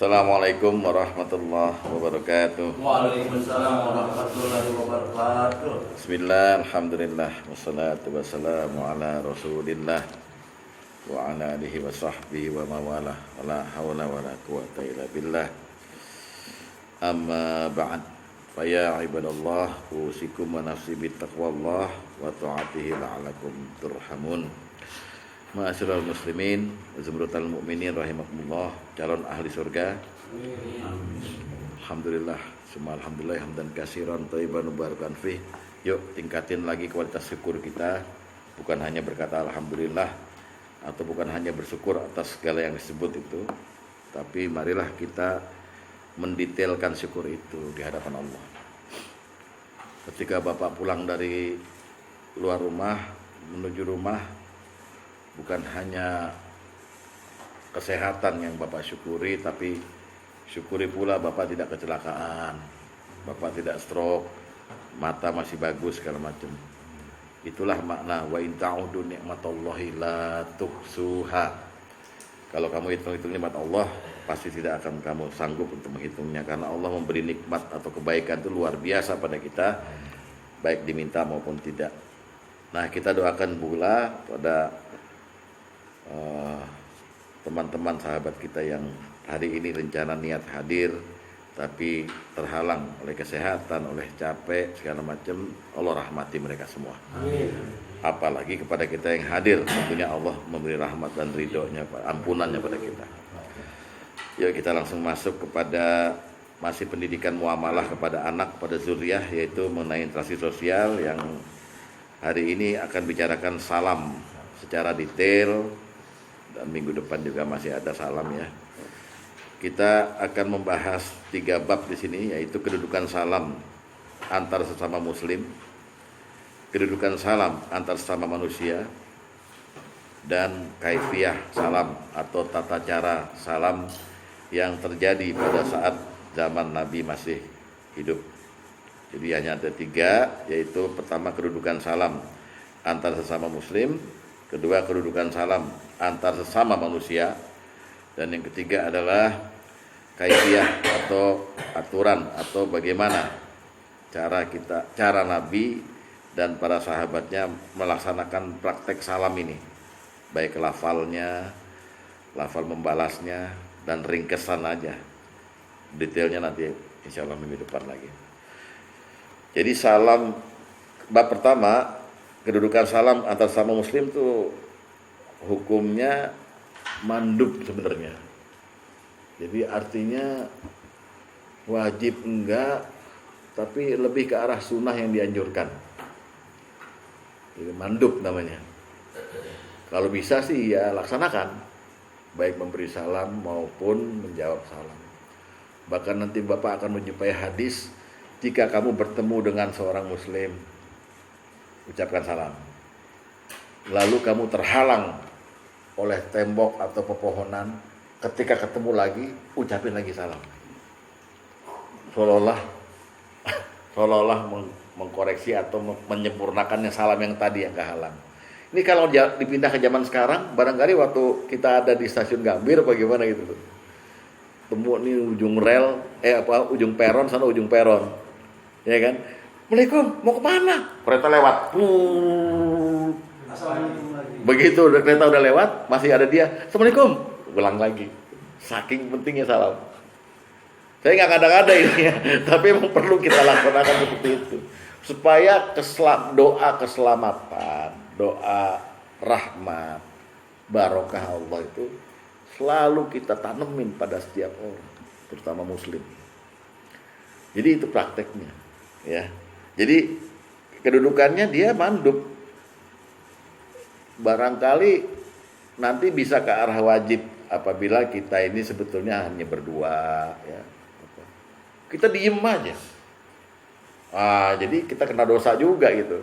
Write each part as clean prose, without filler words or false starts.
Assalamualaikum warahmatullahi wabarakatuh. Waalaikumsalam warahmatullahi wabarakatuh. Bismillah, alhamdulillah, wassalatu wassalamu ala rasulillah wa ala alihi wa sahbihi wa mawalah, wa la hawla wa la quwata illa billah. Amma ba'd, fa ya ibadallah, usikum wa nafsi bittaqwallah wa ta'atihi la'alakum turhamun. Ma'asyiral muslimin, zumratal mu'minin rahimakumullah, calon ahli surga. Alhamdulillah, semua alhamdulillah hamdan katsiran thayyiban mubarakan fih. Yuk tingkatin lagi kualitas syukur kita. Bukan hanya berkata alhamdulillah atau bukan hanya bersyukur atas segala yang disebut itu, tapi marilah kita mendetailkan syukur itu di hadapan Allah. Ketika Bapak pulang dari luar rumah menuju rumah, bukan hanya kesehatan yang Bapak syukuri, tapi syukuri pula Bapak tidak kecelakaan, Bapak tidak stroke, mata masih bagus segala macam. Itulah makna wa in ta'udu ni'matallahi la tuhsuha. Kalau kamu hitung-hitung nikmat Allah, pasti tidak akan kamu sanggup untuk menghitungnya, karena Allah memberi nikmat atau kebaikan itu luar biasa pada kita, baik diminta maupun tidak. Nah, kita doakan pula pada teman-teman sahabat kita yang hari ini rencana niat hadir tapi terhalang oleh kesehatan, oleh capek segala macam. Allah rahmati mereka semua. Amin. Apalagi kepada kita yang hadir, tentunya Allah memberi rahmat dan ridhonya, ampunannya pada kita. Yuk kita langsung masuk kepada masih pendidikan muamalah kepada anak, pada zuriyah, yaitu mengenai interaksi sosial yang hari ini akan bicarakan salam secara detail. Dan minggu depan juga masih ada salam ya. Kita akan membahas 3 bab di sini, yaitu kedudukan salam antar sesama muslim, kedudukan salam antar sesama manusia, dan kaifiyah salam atau tata cara salam yang terjadi pada saat zaman Nabi masih hidup. Jadi hanya ada 3, yaitu pertama kedudukan salam antar sesama muslim, kedua kedudukan salam antar sesama manusia, dan yang ketiga adalah kaifiyah atau aturan atau bagaimana cara Nabi dan para sahabatnya melaksanakan praktek salam ini, baik lafal membalasnya dan ringkesan aja. Detailnya nanti insya Allah minggu depan lagi. Jadi salam bab pertama, kedudukan salam antar sesama muslim tuh hukumnya mandub sebenarnya. Jadi artinya wajib enggak, tapi lebih ke arah sunnah yang dianjurkan. Jadi mandub namanya. Kalau bisa sih ya laksanakan, baik memberi salam maupun menjawab salam. Bahkan nanti Bapak akan menjumpai hadis, jika kamu bertemu dengan seorang muslim, ucapkan salam. Lalu kamu terhalang oleh tembok atau pepohonan, ketika ketemu lagi, ucapin lagi salam. Seolah-olah mengkoreksi atau menyempurnakannya salam yang tadi yang kehalang. Ini kalau dipindah ke zaman sekarang, barangkali waktu kita ada di stasiun Gambir bagaimana gitu tuh. Temu nih ujung rel, ujung peron, sana ujung peron. Ya kan? Assalamualaikum, mau kemana? Kereta lewat. Begitu kereta udah lewat, masih ada dia. Assalamualaikum, ulang lagi. Saking pentingnya salam. Saya nggak ngada-ngada ini ya, tapi memang perlu kita laksanakan seperti itu, supaya doa keselamatan, doa rahmat, barokah Allah itu selalu kita tanemin pada setiap orang, terutama muslim. Jadi itu prakteknya, ya. Jadi kedudukannya dia mandub. Barangkali nanti bisa ke arah wajib apabila kita ini sebetulnya hanya berdua, ya. Kita diem aja. Jadi kita kena dosa juga gitu.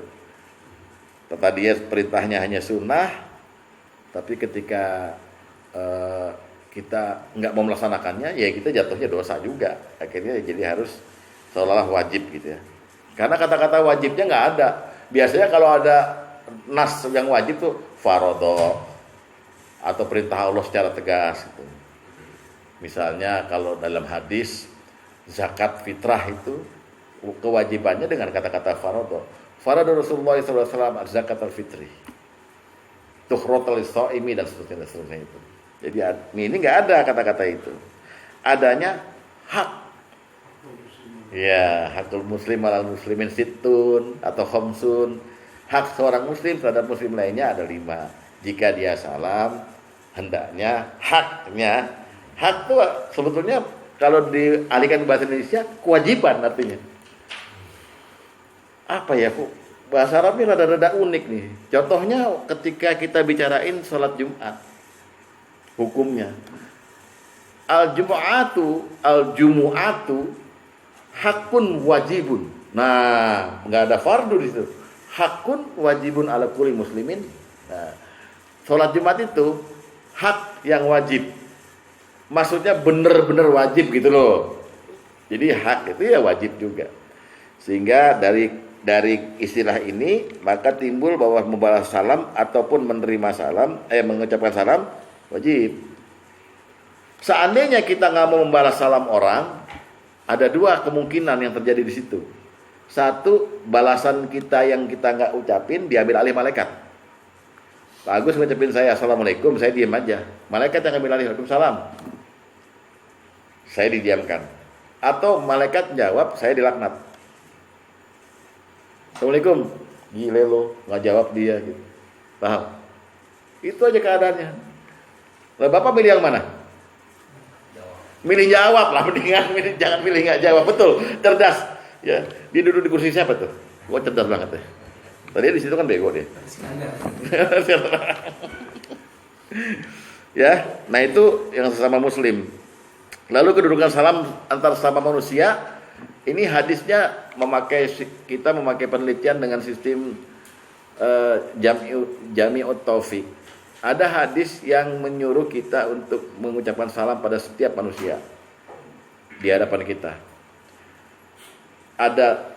Tadi dia perintahnya hanya sunnah, tapi ketika kita nggak mau melaksanakannya, ya kita jatuhnya dosa juga. Akhirnya jadi harus seolah-olah wajib gitu ya. Karena kata-kata wajibnya nggak ada. Biasanya kalau ada nas yang wajib tuh farodho atau perintah Allah secara tegas gitu. Misalnya kalau dalam hadis zakat fitrah itu kewajibannya dengan kata-kata faradho. Faradho Rasulullah SAW zakat al-fitri. Tukhratul shaimi dan seterusnya itu. Jadi ini nggak ada kata-kata itu. Adanya hak. Ya, hakul muslim alal muslimin sittun atau khamsun. Hak seorang muslim terhadap muslim lainnya ada 5. Jika dia salam, hendaknya haknya. Hak itu sebetulnya kalau dialihkan ke bahasa Indonesia kewajiban artinya. Apa ya, kok bahasa Arabnya rada-rada unik nih. Contohnya ketika kita bicarain sholat Jumat, hukumnya al-jumu'atu hakun wajibun. Nah, nggak ada fardu di situ. Hakun wajibun ala kulli muslimin. Nah, sholat Jumat itu hak yang wajib. Maksudnya benar-benar wajib gitu loh. Jadi hak itu ya wajib juga. Sehingga dari istilah ini maka timbul bahwa membalas salam ataupun menerima salam, mengucapkan salam wajib. Seandainya kita nggak mau membalas salam orang, ada 2 kemungkinan yang terjadi di situ. 1, balasan kita yang kita nggak ucapin diambil alih malaikat. Pak Agus ngucapin saya assalamualaikum, saya diam aja. Malaikat yang ambil alih, waalaikumsalam. Saya didiamkan. Atau malaikat jawab, saya dilaknat. Assalamualaikum, gile lo, nggak jawab dia gitu. Paham? Itu aja keadaannya. Lah Bapak milih yang mana? Milih jawab lah, mendingan jangan milih nggak jawab. Betul, cerdas. Ya, dia duduk di kursi siapa tuh? Wah, cerdas banget ya. Tadi di situ kan bego dia. Ya, nah itu yang sesama muslim. Lalu kedudukan salam antar sesama manusia, ini hadisnya kita memakai penelitian dengan sistem Jami'ut Taufik. Ada hadis yang menyuruh kita untuk mengucapkan salam pada setiap manusia di hadapan kita. Ada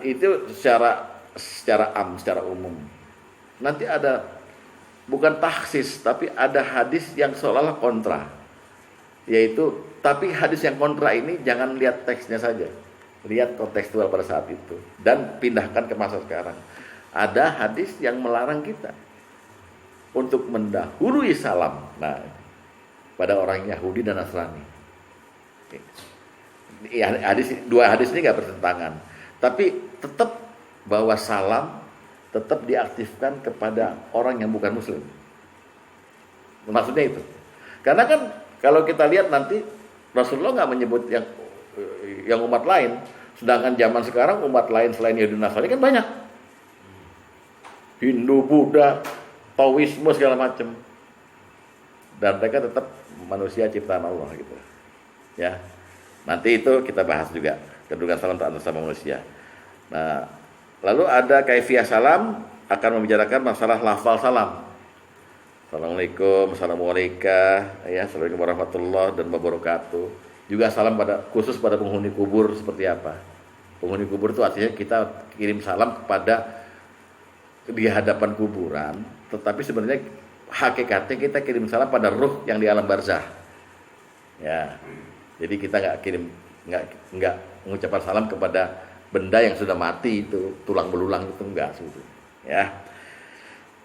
itu secara umum. Nanti ada bukan taksis, tapi ada hadis yang seolah-olah kontra. Yaitu, tapi hadis yang kontra ini jangan lihat teksnya saja. Lihat kontekstual pada saat itu dan pindahkan ke masa sekarang. Ada hadis yang melarang kita untuk mendahului salam. Nah, pada orang Yahudi dan Nasrani. Dua hadis ini nggak bertentangan, tapi tetap bahwa salam tetap diaktifkan kepada orang yang bukan muslim. Maksudnya itu, karena kan kalau kita lihat nanti Rasulullah nggak menyebut yang umat lain, sedangkan zaman sekarang umat lain selain Yahudi dan Nasrani kan banyak, Hindu, Buddha, Taoisme segala macam, dan mereka tetap manusia ciptaan Allah gitu, ya. Nanti itu kita bahas juga kedudukan salam antar sama manusia. Nah, lalu ada kaifiyah salam, akan membicarakan masalah lafal salam. Assalamualaikum, assalamualaikum, ya, assalamualaikum warahmatullahi dan wabarakatuh. Juga salam khusus pada penghuni kubur seperti apa? Penghuni kubur itu artinya kita kirim salam kepada di hadapan kuburan, tetapi sebenarnya hakikatnya kita kirim salam pada ruh yang di alam barzah. Ya. Jadi kita nggak mengucapkan salam kepada benda yang sudah mati itu, tulang belulang itu enggak sebetulnya. Ya.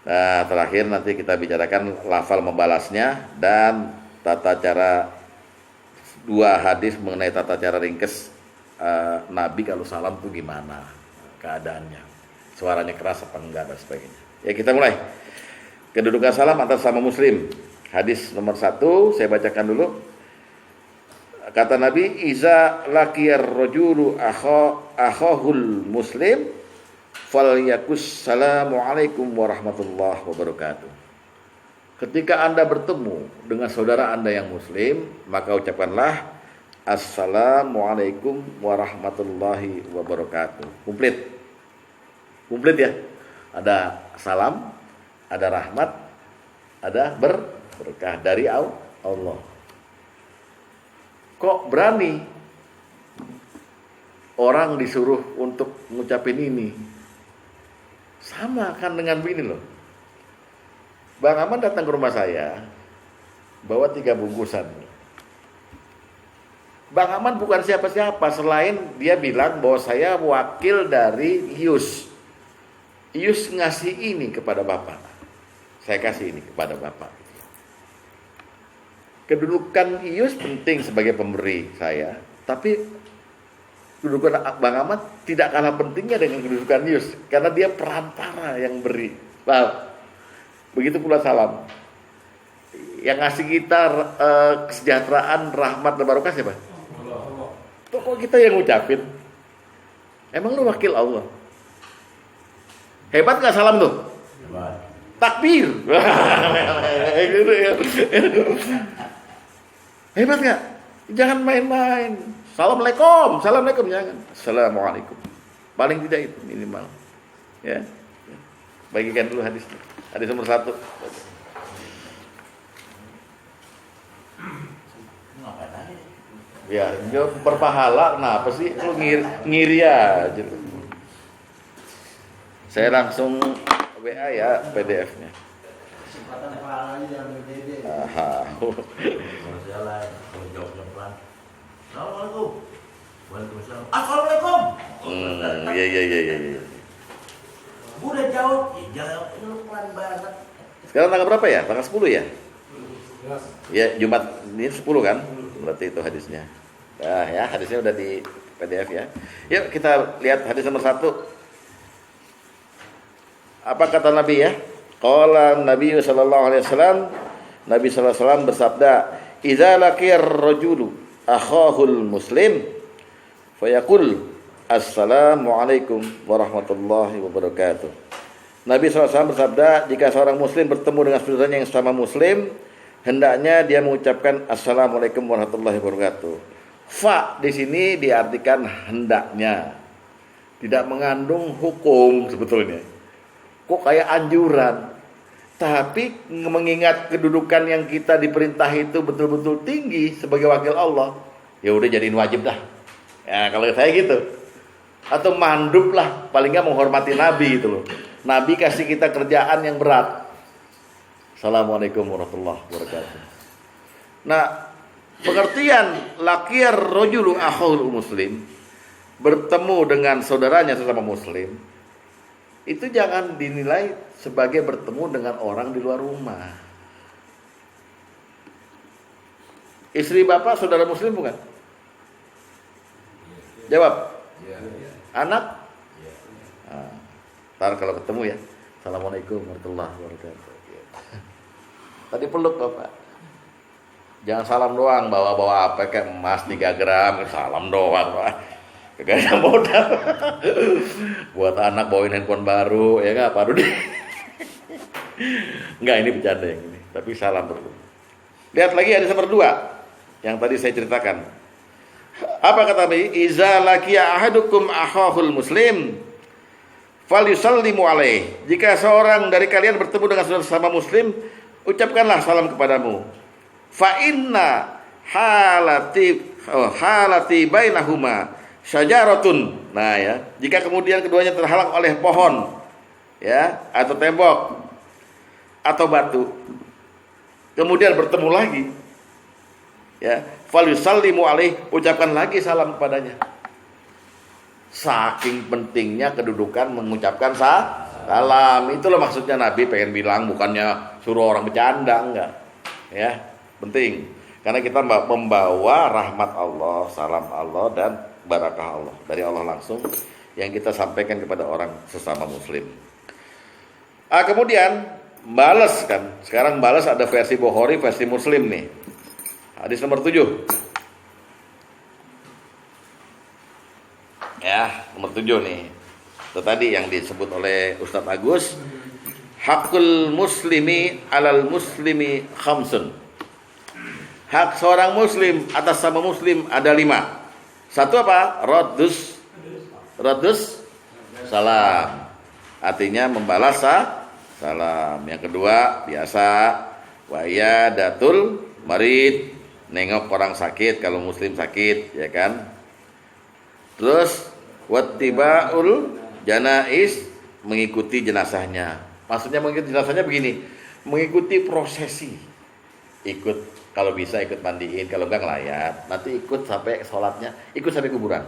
Nah, terakhir nanti kita bicarakan lafal membalasnya dan tata cara 2 hadis mengenai tata cara ringkes Nabi kalau salam itu gimana keadaannya, suaranya keras apa enggak dan sebagainya. Ya, kita mulai. Kedudukan salam antar sama muslim. Hadis nomor 1 saya bacakan dulu. Kata Nabi, iza laqiyar rajulu akhahul muslim falyakus salamu alaikum warahmatullahi wabarakatuh. Ketika Anda bertemu dengan saudara Anda yang muslim, maka ucapkanlah assalamualaikum warahmatullahi wabarakatuh. Komplit ya. Ada salam, ada rahmat, ada berkah dari Allah. Kok berani orang disuruh untuk ngucapin ini? Sama kan dengan begini loh. Bang Aman datang ke rumah saya, bawa 3 bungkusan. Bang Aman bukan siapa-siapa selain dia bilang bahwa saya wakil dari Ius. Ius ngasih ini kepada Bapak. Saya kasih ini kepada Bapak. Kedudukan Ius penting sebagai pemberi saya, tapi kedudukan Bang Ahmad tidak kalah pentingnya dengan kedudukan Ius, karena dia perantara yang beri. Paham? Begitu pula salam. Yang ngasih kita kesejahteraan, rahmat, dan barokah siapa? Kok kita yang ngucapin? Emang lu wakil Allah? Hebat gak salam tuh? Hebat. Takbir. Hebat gak? Jangan main-main. Assalamualaikum, assalamualaikum, jangan. Assalamualaikum. Paling tidak itu minimal. Ya. Bagikan dulu hadis. Hadis nomor 1. Ya, berpahala. Kenapa sih? Lu ngiri aja. Saya langsung WA ya PDF-nya. Kesempatan pahalanya jangan berbeda. Aha. Kalau saya lain, kalau jawabnya pelan. Assalamualaikum. Waalaikumsalam. Assalamualaikum. Iya. Udah jawab, jawab lu pelan banget. Sekarang tanggal berapa ya? Tanggal 10 ya? Ya, Jumat ini 10 kan? Berarti itu hadisnya. Nah, ya, hadisnya udah di PDF ya. Yuk kita lihat hadis nomor 1. Apa kata Nabi ya? Qala Nabi sallallahu alaihi wasallam, Nabi sallallahu alaihi wasallam bersabda, "Idza laqiyar rajulu akhahul muslim fayaqul assalamualaikum warahmatullahi wabarakatuh." Nabi SAW bersabda, jika seorang muslim bertemu dengan saudaranya yang sama muslim, hendaknya dia mengucapkan assalamualaikum warahmatullahi wabarakatuh. Fa di sini diartikan hendaknya, tidak mengandung hukum sebetulnya. Kok kayak anjuran? Tapi mengingat kedudukan yang kita diperintah itu betul-betul tinggi sebagai wakil Allah, ya udah jadiin wajib dah. Ya kalau saya gitu. Atau mandub lah, paling nggak menghormati Nabi gitu loh. Nabi kasih kita kerjaan yang berat. Assalamualaikum warahmatullahi wabarakatuh. Nah, pengertian laqiyar rajulu akhul muslim, bertemu dengan saudaranya sesama muslim, itu jangan dinilai sebagai bertemu dengan orang di luar rumah. Istri bapak saudara muslim bukan? Jawab. Anak? Nah, ntar kalau ketemu ya, assalamualaikum warahmatullahi wabarakatuh. Tadi peluk bapak. Jangan salam doang, bawa-bawa apa kayak emas 3 gram, salam doang pak. Gak ada modal. Buat anak bawain handphone baru, ya nggak, Pak Rudi? Nggak, ini bercanda yang ini. Tapi salam dulu. Lihat lagi hadis nomor 2 yang tadi saya ceritakan. Apa kata Nabi? Iza laqiya ahadukum akhahul muslim falyusallimu alaih. Jika seorang dari kalian bertemu dengan saudara sesama muslim, ucapkanlah salam kepadamu. Fa inna halati bainahuma syajaratun. Nah ya, jika kemudian keduanya terhalang oleh pohon ya, atau tembok atau batu, kemudian bertemu lagi ya, falyusallimu alaih, ucapkan lagi salam kepadanya. Saking pentingnya kedudukan mengucapkan salam. Itulah maksudnya Nabi pengen bilang, bukannya suruh orang bercanda, enggak ya, penting karena kita membawa rahmat Allah, salam Allah, dan barakah Allah dari Allah langsung yang kita sampaikan kepada orang sesama muslim. Kemudian balas kan. Sekarang balas ada versi Bukhari, versi Muslim nih. Hadis nomor 7. Ya, nomor 7 nih. Itu tadi yang disebut oleh Ustadz Agus. Hakul muslimi alal muslimi khamsun. Hak seorang muslim atas sama muslim ada 5. Satu apa? Raddus salam. Artinya membalas salam. Yang kedua biasa wa'iyadatul marid, nengok orang sakit kalau muslim sakit, ya kan? Terus wattiba'ul janais, mengikuti jenazahnya. Maksudnya mengikuti jenazahnya begini, mengikuti prosesi. Ikut Kalau bisa ikut mandiin, kalau enggak ngelayat. Nanti ikut sampai sholatnya, ikut sampai kuburan.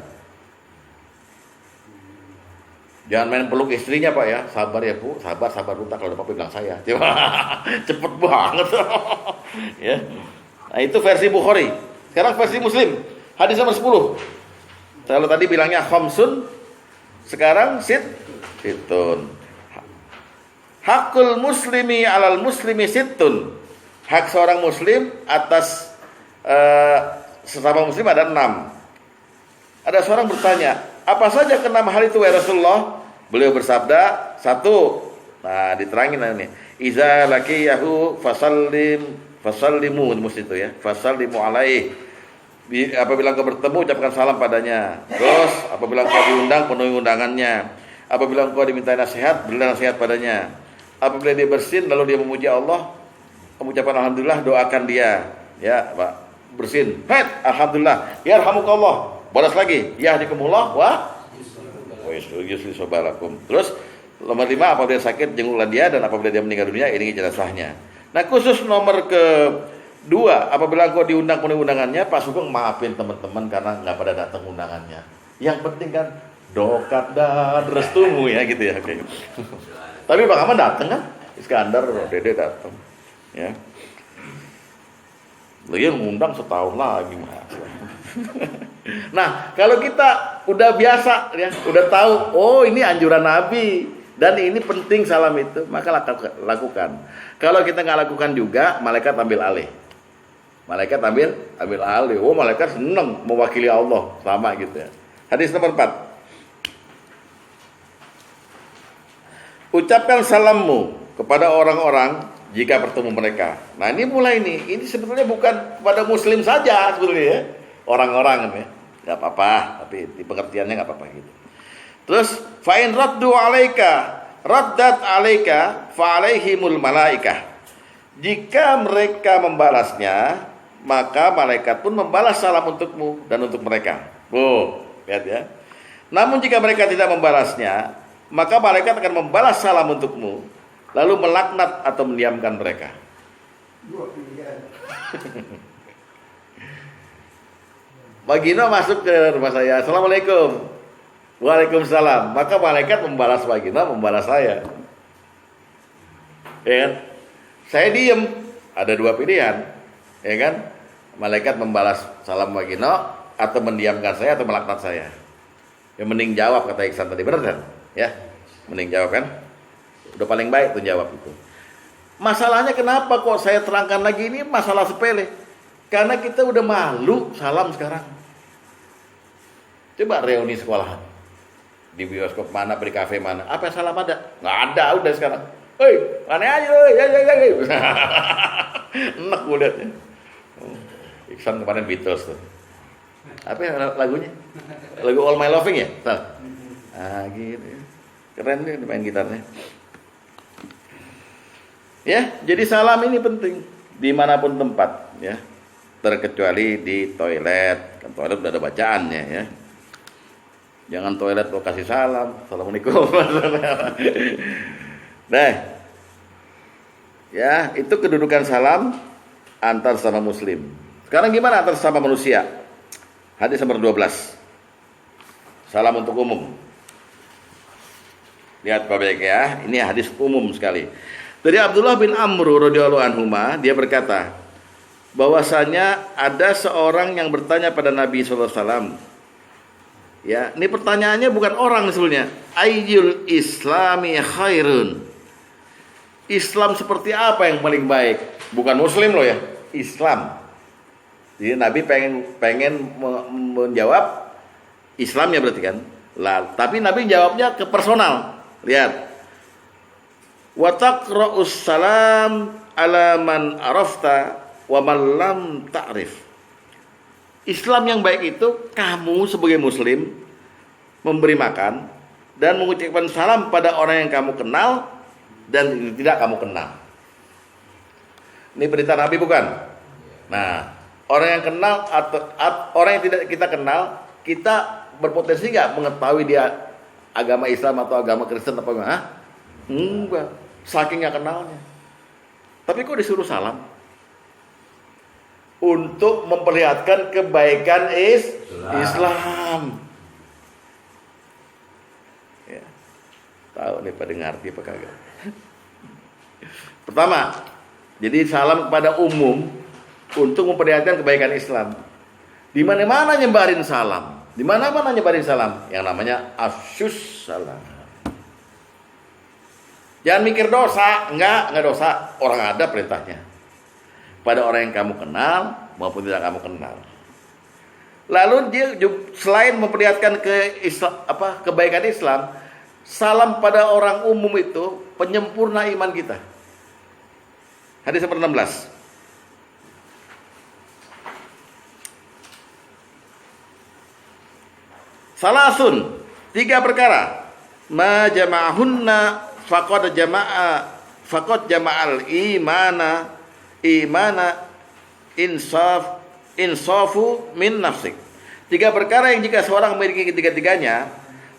Jangan main peluk istrinya Pak ya, sabar ya Bu, sabar Bu, kalau ada apa bilang saya. Cepet banget. Ya. Nah itu versi Bukhari. Sekarang versi Muslim, hadis nomor 10. Kalau tadi bilangnya khamsun, sekarang sittun. Hakul muslimi alal muslimi sittun. Hak seorang muslim atas sesama muslim ada 6. Ada seorang bertanya, apa saja ke-6 hal itu ya Rasulullah? Beliau bersabda, 1. Nah, diterangin ini. Iza laqiyahu fasallimu mesti itu ya. Fasallimu alaihi. Apabila engkau bertemu, ucapkan salam padanya. Terus, apabila engkau diundang, penuhi undangannya. Apabila engkau diminta nasihat, berilah nasihat padanya. Apabila dia bersin, lalu dia memuji Allah, mengucapkan alhamdulillah, doakan dia. Ya, Pak. Bersin. Alhamdulillah. Yarhamukallah. Balas lagi. Yahdikumullah wa yusli sobalakum. Terus nomor 5, apabila sakit jenguklah dia, dan apabila dia meninggal dunia iringi jenazahnya. Nah khusus nomor ke-2, apabila engkau diundang penuhi undangannya, Pak Sugeng maafin teman-teman karena nggak pada datang undangannya. Yang penting kan dokat dan restumu ya gitu ya. Oke. Tapi Bang Ahmad datang kan? Iskandar, Dede datang. Ya. Lagi ngundang setahun lagi Mas. Nah, kalau kita udah biasa ya, udah tahu, oh ini anjuran Nabi dan ini penting salam itu, maka lakukan. Kalau kita nggak lakukan juga, malaikat ambil alih. Malaikat ambil alih. Oh, malaikat senang mewakili Allah, sama gitu ya. Hadis nomor 4. Ucapkan salammu kepada orang-orang jika bertemu mereka. Nah, ini mulai nih. Ini sebetulnya bukan kepada muslim saja sebetulnya ya. Orang-orang ya. Enggak apa-apa, tapi di pengertiannya enggak apa-apa gitu. Terus fa in raddu alaika raddat alaika fa alaihimul malaikah. Jika mereka membalasnya, maka malaikat pun membalas salam untukmu dan untuk mereka. Oh, lihat ya. Namun jika mereka tidak membalasnya, maka malaikat akan membalas salam untukmu, lalu melaknat atau mendiamkan mereka. Dua pilihan. Bagino masuk ke rumah saya, Assalamualaikum. Waalaikumsalam. Maka malaikat membalas Bagino, membalas saya. Ya kan? Saya diem. Ada 2 pilihan. Ya kan? Malaikat membalas salam Bagino atau mendiamkan saya atau melaknat saya. Ya mending jawab kata Iksan tadi, benar kan? Ya, mending jawab kan? Udah paling baik tuh jawab itu. Masalahnya kenapa kok saya terangkan lagi, ini masalah sepele. Karena kita udah malu salam sekarang. Coba reuni sekolahan. Di bioskop mana, di kafe mana. Apa yang salam ada? Nggak ada udah sekarang. Hei, mana aja loh. Ya. Enak gue liatnya. Iksan kemarin Beatles tuh. Apa ya lagunya? Lagu All My Loving ya? Tuh. Ah gitu. Keren nih main gitarnya. Ya, jadi salam ini penting dimanapun tempat ya. Terkecuali di toilet. Kan toilet udah ada bacaannya ya. Jangan toilet lo kasih salam. Assalamualaikum. Nah, ya itu kedudukan salam antar sama muslim. Sekarang gimana antar sama manusia? Hadis nomor 12. Salam untuk umum. Lihat baik ya, ini hadis umum sekali. Dari Abdullah bin Amr radhiyallahu anhuma, dia berkata, bahwasanya ada seorang yang bertanya pada Nabi sallallahu alaihi wasallam. Ya, ini pertanyaannya bukan orang sebenarnya. Ayyul islami khairun. Islam seperti apa yang paling baik? Bukan muslim loh ya, Islam. Jadi Nabi pengen menjawab Islamnya berarti kan. Lah, tapi Nabi jawabnya ke personal. Lihat. Wa taqra'us salam ala man arafta wa man lam ta'rif. Islam yang baik itu kamu sebagai muslim memberi makan dan mengucapkan salam pada orang yang kamu kenal dan tidak kamu kenal. Ini berita Nabi bukan? Nah, orang yang kenal atau orang yang tidak kita kenal, kita berpotensi nggak mengetahui dia agama Islam atau agama Kristen apa enggak? Enggak, saking nggak kenalnya. Tapi kok disuruh salam? untuk memperlihatkan kebaikan Islam. Ya. Tahu nih pada ngerti apa kagak? Pertama, jadi salam kepada umum untuk memperlihatkan kebaikan Islam. Di mana-mana nyebarin salam. Di mana-mana nyebarin salam yang namanya afsyus salam. Jangan mikir dosa, enggak dosa. Orang ada perintahnya. Pada orang yang kamu kenal maupun tidak kamu kenal. Lalu dia selain memperlihatkan kebaikan Islam, salam pada orang umum itu penyempurna iman kita. Hadis nomor 16. Salasun, 3 perkara. Ma jama'ahunna faqad jama'al imana insafu min nafsik. 3 perkara yang jika seorang memiliki ketiga-tiganya,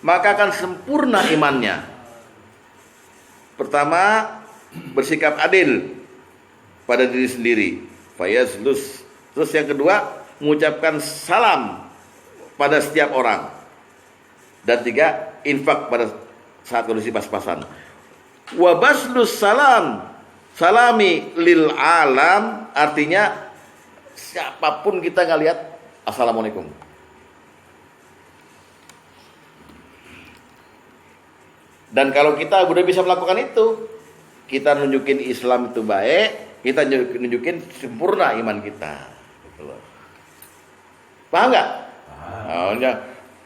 maka akan sempurna imannya. Pertama, bersikap adil pada diri sendiri. Fayazlus. Terus yang kedua, mengucapkan salam pada setiap orang. Dan 3, infak pada saat kondisi pas-pasan. Wa baslus salami lil alam, artinya siapapun kita nggak lihat, assalamualaikum. Dan kalau kita udah bisa melakukan itu, kita nunjukin Islam itu baik, kita nunjukin sempurna iman kita. Paham nggak?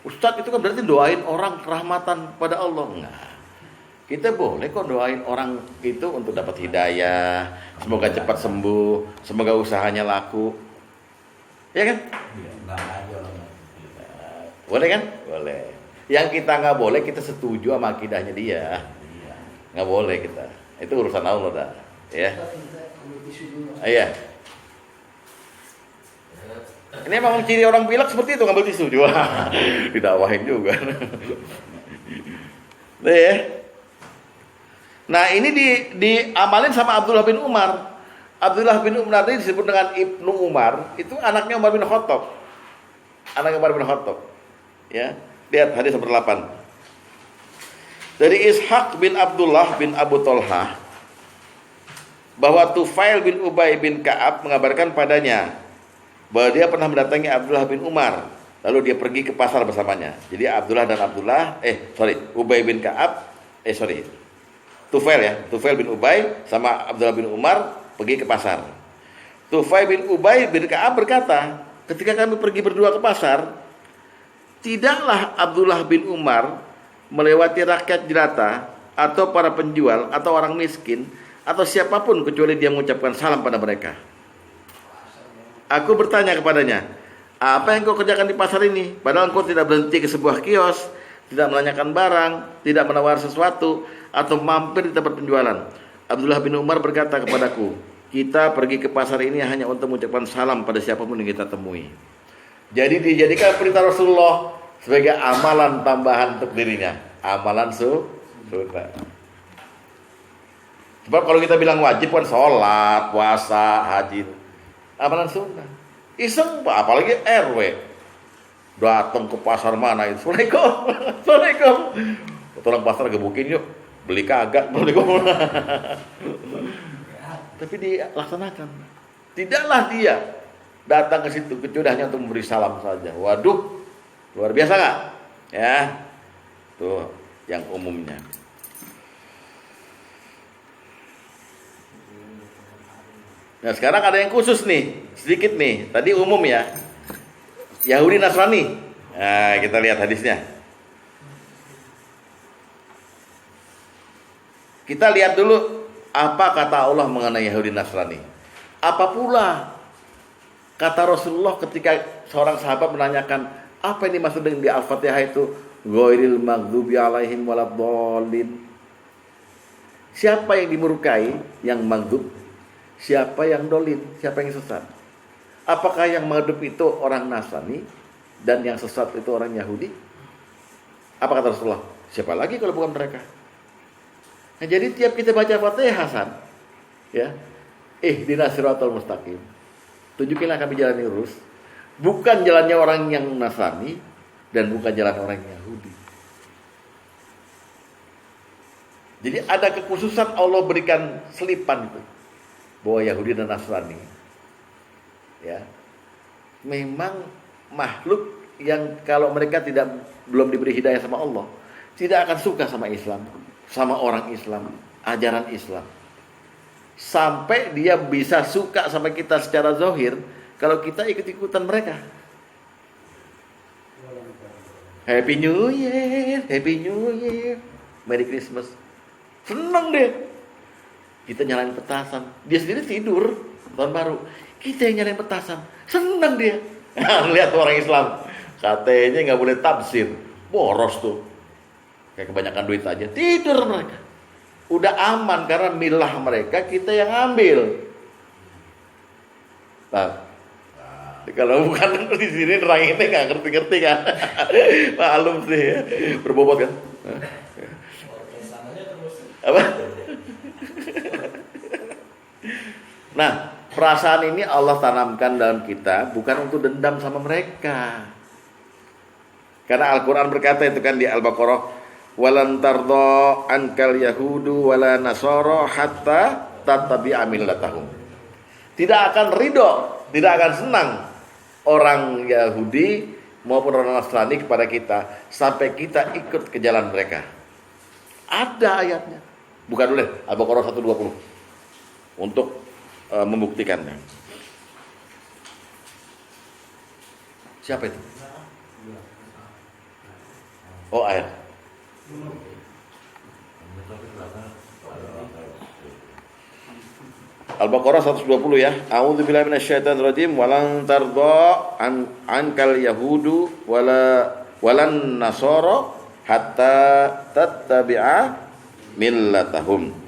Ustadz itu kan berarti doain orang kerahmatan pada Allah. Enggak. Kita boleh kok doain orang itu untuk dapat hidayah, semoga cepat sembuh, semoga usahanya laku. Ya kan? Boleh kan? Boleh. Yang kita nggak boleh, kita setuju sama akidahnya dia. Nggak boleh kita. Itu urusan Allah dah. Ya. Iya. Ini memang ciri orang pilek seperti itu, ngambil tisu juga. Didakwahin juga. Nah, ini diamalin sama Abdullah bin Umar. Abdullah bin Umar ini disebut dengan Ibnu Umar, itu anaknya Umar bin Khattab. Anaknya Umar bin Khattab. Ya, lihat hadis nomor 8. Dari Ishaq bin Abdullah bin Abu Tolhah bahwa Tufail bin Ubay bin Ka'ab mengabarkan padanya bahwa dia pernah mendatangi Abdullah bin Umar, lalu dia pergi ke pasar bersamanya. Jadi Ubay bin Ka'ab, Tufail bin Ubay sama Abdullah bin Umar pergi ke pasar. Tufail bin Ubay bin Ka'ab berkata, ketika kami pergi berdua ke pasar, tidaklah Abdullah bin Umar melewati rakyat jelata atau para penjual atau orang miskin atau siapapun kecuali dia mengucapkan salam pada mereka. Aku bertanya kepadanya, apa yang kau kerjakan di pasar ini? Padahal kau tidak berhenti ke sebuah kios, tidak menanyakan barang, tidak menawar sesuatu, atau mampir di tempat penjualan. Abdullah bin Umar berkata kepadaku, kita pergi ke pasar ini hanya untuk mengucapkan salam pada siapapun yang kita temui. Jadi dijadikan perintah Rasulullah sebagai amalan tambahan untuk dirinya. Amalan sunnah. Sebab kalau kita bilang wajib kan sholat, puasa, haji, amalan sunnah. Iseng pak, apalagi RW datang ke pasar mana itu, Assalamualaikum. Orang pasar gebukin yuk, beli kagak, tapi dilaksanakan. Tidaklah dia datang ke situ kecuali hanya untuk memberi salam saja. Waduh, luar biasa nggak? Ya, tuh yang umumnya. Nah sekarang ada yang khusus nih, sedikit nih. Tadi umum ya, Yahudi Nasrani. Nah kita lihat hadisnya. Kita lihat dulu apa kata Allah mengenai Yahudi Nasrani. Apa pula kata Rasulullah ketika seorang sahabat menanyakan, apa ini maksud dengan di Al-Fatihah itu? Ghairil maghdubi alaihim waladdallin. Siapa yang dimurkai? Yang maghdub. Siapa yang dolin? Siapa yang sesat? Apakah yang maghdub itu orang Nasrani dan yang sesat itu orang Yahudi? Apa kata Rasulullah? Siapa lagi kalau bukan mereka? Nah, jadi tiap kita baca Fatihah Hasan, ya, ihdinas siratal mustaqim. Tunjukilah kami jalan yang lurus. Bukan jalannya orang yang Nasrani dan bukan jalan orang Yahudi. Jadi ada kekhususan Allah berikan selipan itu bahwa Yahudi dan Nasrani, ya, memang makhluk yang kalau mereka belum diberi hidayah sama Allah, tidak akan suka sama Islam, sama orang Islam, ajaran Islam. Sampai dia bisa suka sama kita secara zahir kalau kita ikut-ikutan mereka. Happy New Year, Happy New Year, Merry Christmas. Senang deh. Kita nyalain petasan, dia sendiri tidur tahun baru. Kita yang nyalain petasan, senang dia. Lihat orang Islam, katanya nggak boleh tafsir, boros tuh. Kayak kebanyakan duit aja, tidur mereka. Udah aman karena milah mereka kita yang ambil. Nah, kalau bukan di sini orang ini nggak ngerti-ngerti kan, maklum sih, ya. Berbobot kan. Apa? Nah, perasaan ini Allah tanamkan dalam kita bukan untuk dendam sama mereka. Karena Al-Quran berkata itu kan di Al-Baqarah, walan tardo ankal yahudu wala nasara hatta tattabi'a millatahum. Tidak akan ridho, tidak akan senang orang Yahudi maupun orang Nasrani kepada kita sampai kita ikut ke jalan mereka. Ada ayatnya. Buka dulu deh Al-Baqarah 120 untuk membuktikannya. Siapa itu? Oh, ayat. Al-Baqarah 120 ya. A'udzubillahi minasyaitonirrajim. Walan tardha ankal yahudu walan nasara hatta tattabi'a millatahum.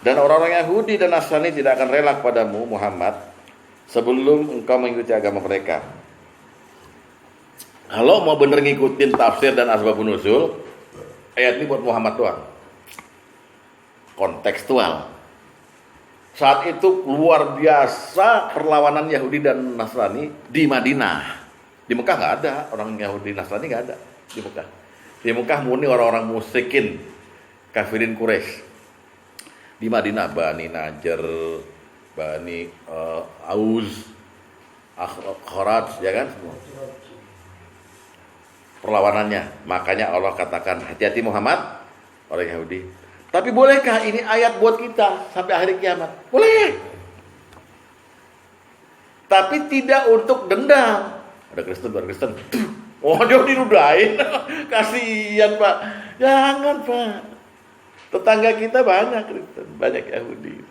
Dan orang-orang Yahudi dan Nasrani tidak akan rela kepadamu Muhammad sebelum engkau mengikuti agama mereka. Kalau mau bener ngikutin tafsir dan asbabun nuzul, ayat ini buat Muhammad doang. Kontekstual. Saat itu luar biasa perlawanan Yahudi dan Nasrani di Madinah. Di Mekah nggak ada orang Yahudi Nasrani, nggak ada di Mekah. Di Mekah murni orang-orang musyrikin, kafirin Quraisy. Di Madinah Bani Najjar, Bani Aus, Kharaj, ya kan semua. Perlawanannya, makanya Allah katakan hati-hati Muhammad orang Yahudi. Tapi bolehkah ini ayat buat kita sampai akhir kiamat? Boleh. Tapi tidak untuk dendam. Ada Kristen. Oh, dia diludahin. Kasihan, Pak. Jangan, Pak. Tetangga kita banyak Kristen, banyak Yahudi.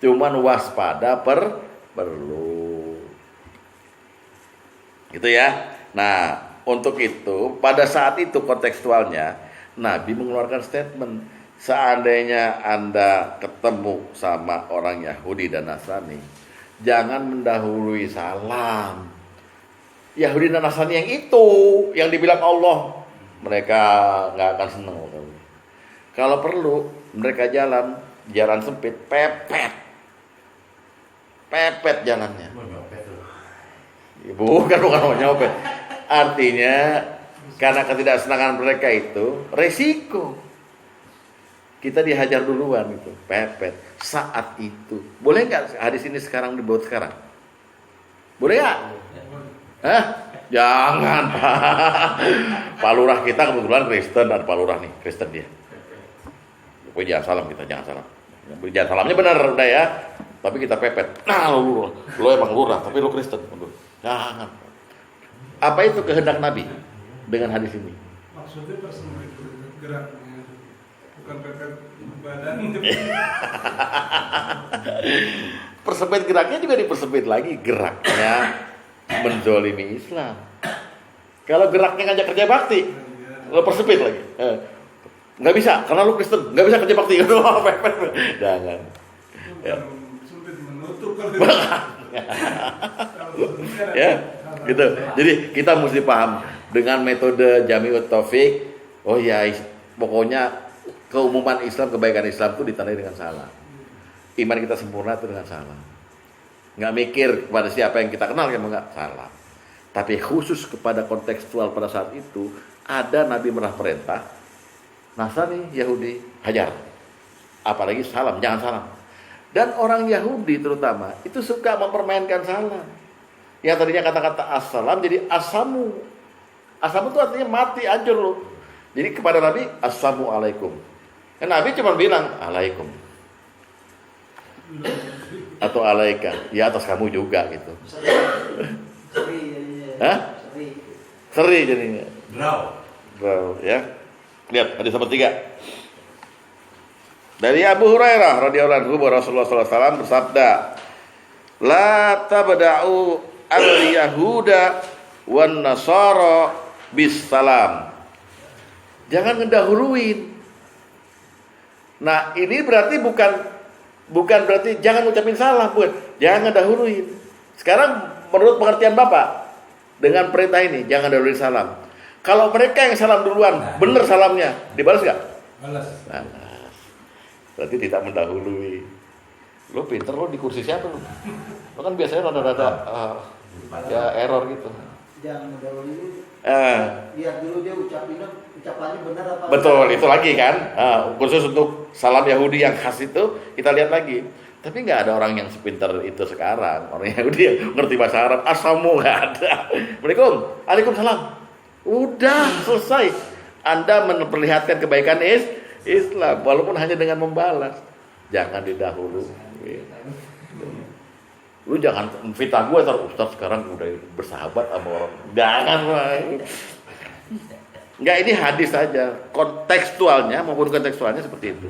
Cuman waspada perlu. Gitu ya. Nah, untuk itu pada saat itu kontekstualnya Nabi mengeluarkan statement, seandainya Anda ketemu sama orang Yahudi dan Nasrani, jangan mendahului salam. Yahudi dan Nasrani yang itu yang dibilang Allah, mereka nggak akan senang. Kalau perlu mereka jalan sempit, pepet jalannya. Bukan mau nyopet. Artinya karena ketidaksenangan mereka itu resiko. Kita dihajar duluan itu, pepet saat itu. Boleh nggak hadis ini sekarang dibuat sekarang? Boleh nggak? Hah? Jangan, Pak. Pak Lurah kita kebetulan Kristen, dan Pak Lurah nih Kristen dia. Pokoknya jangan salam kita, jangan salam. Jangan salamnya benar udah ya. Tapi kita pepet. Nah, lo emang lurah, tapi lo Kristen. Jangan. Apa itu kehendak Nabi dengan hadis ini? Maksudnya persempit geraknya, bukan pepet badan. Persempit geraknya juga dipersempit lagi, geraknya menzolimi Islam. Kalau geraknya ngajak kerja bakti, lo persempit lagi. Nggak bisa, karena lu Kristen, nggak bisa kerja bakti. Jangan. Ya. Sulit menutup. Ya, gitu. Jadi kita mesti paham dengan metode Jami'ut Taufik. Oh ya, pokoknya keumuman Islam, kebaikan Islam itu ditandai dengan salah. Iman kita sempurna itu dengan salah. nggak mikir kepada siapa yang kita kenal, yang enggak salam. Tapi khusus kepada kontekstual pada saat itu, ada Nabi merah perintah, Nasrani, Yahudi, hajar. Apalagi salam, jangan salam. Dan orang Yahudi terutama, itu suka mempermainkan salam. Yang tadinya kata-kata assalam, jadi asamu. Asamu itu artinya mati, hancur loh. Jadi kepada Nabi, assalamualaikum. Dan Nabi cuma bilang, alaikum. Atau alaika, ya atas kamu juga gitu. Hah? Seri jadinya. Draw, ya. Lihat hadis nomor 3. Dari Abu Hurairah radhiyallahu anhu, Rasulullah sallallahu alaihi wasallam bersabda, "La tabda'u al-yahuda wan nasara bis salam." Jangan ngedahuluin. Nah, ini berarti bukan berarti jangan ngucapin salam, bukan. Jangan ngedahuluin. Sekarang menurut pengertian Bapak dengan perintah ini, jangan dahuluin salam. Kalau mereka yang salam duluan, bener salamnya, dibalas nggak? Balas. Balas. Berarti tidak mendahului. Lo pinter, lo di kursi siapa lo? Lo kan biasanya rada-rada ya error gitu. Jangan mendahului. Lihat dulu dia ucapannya benar apa. Betul, itu lagi kan. Khusus untuk salam Yahudi yang khas itu kita lihat lagi. Tapi nggak ada orang yang sepintar itu sekarang. Orang Yahudi yang ngerti bahasa Arab, asamu nggak ada. Assalamualaikum, waalaikumsalam. Udah selesai. Anda memperlihatkan kebaikan Islam, walaupun hanya dengan membalas. Jangan didahului. Lu jangan fitnah gue, Ustaz sekarang udah bersahabat sama orang. Jangan. Enggak, ini hadis saja. Kontekstualnya maupun kontekstualnya seperti itu.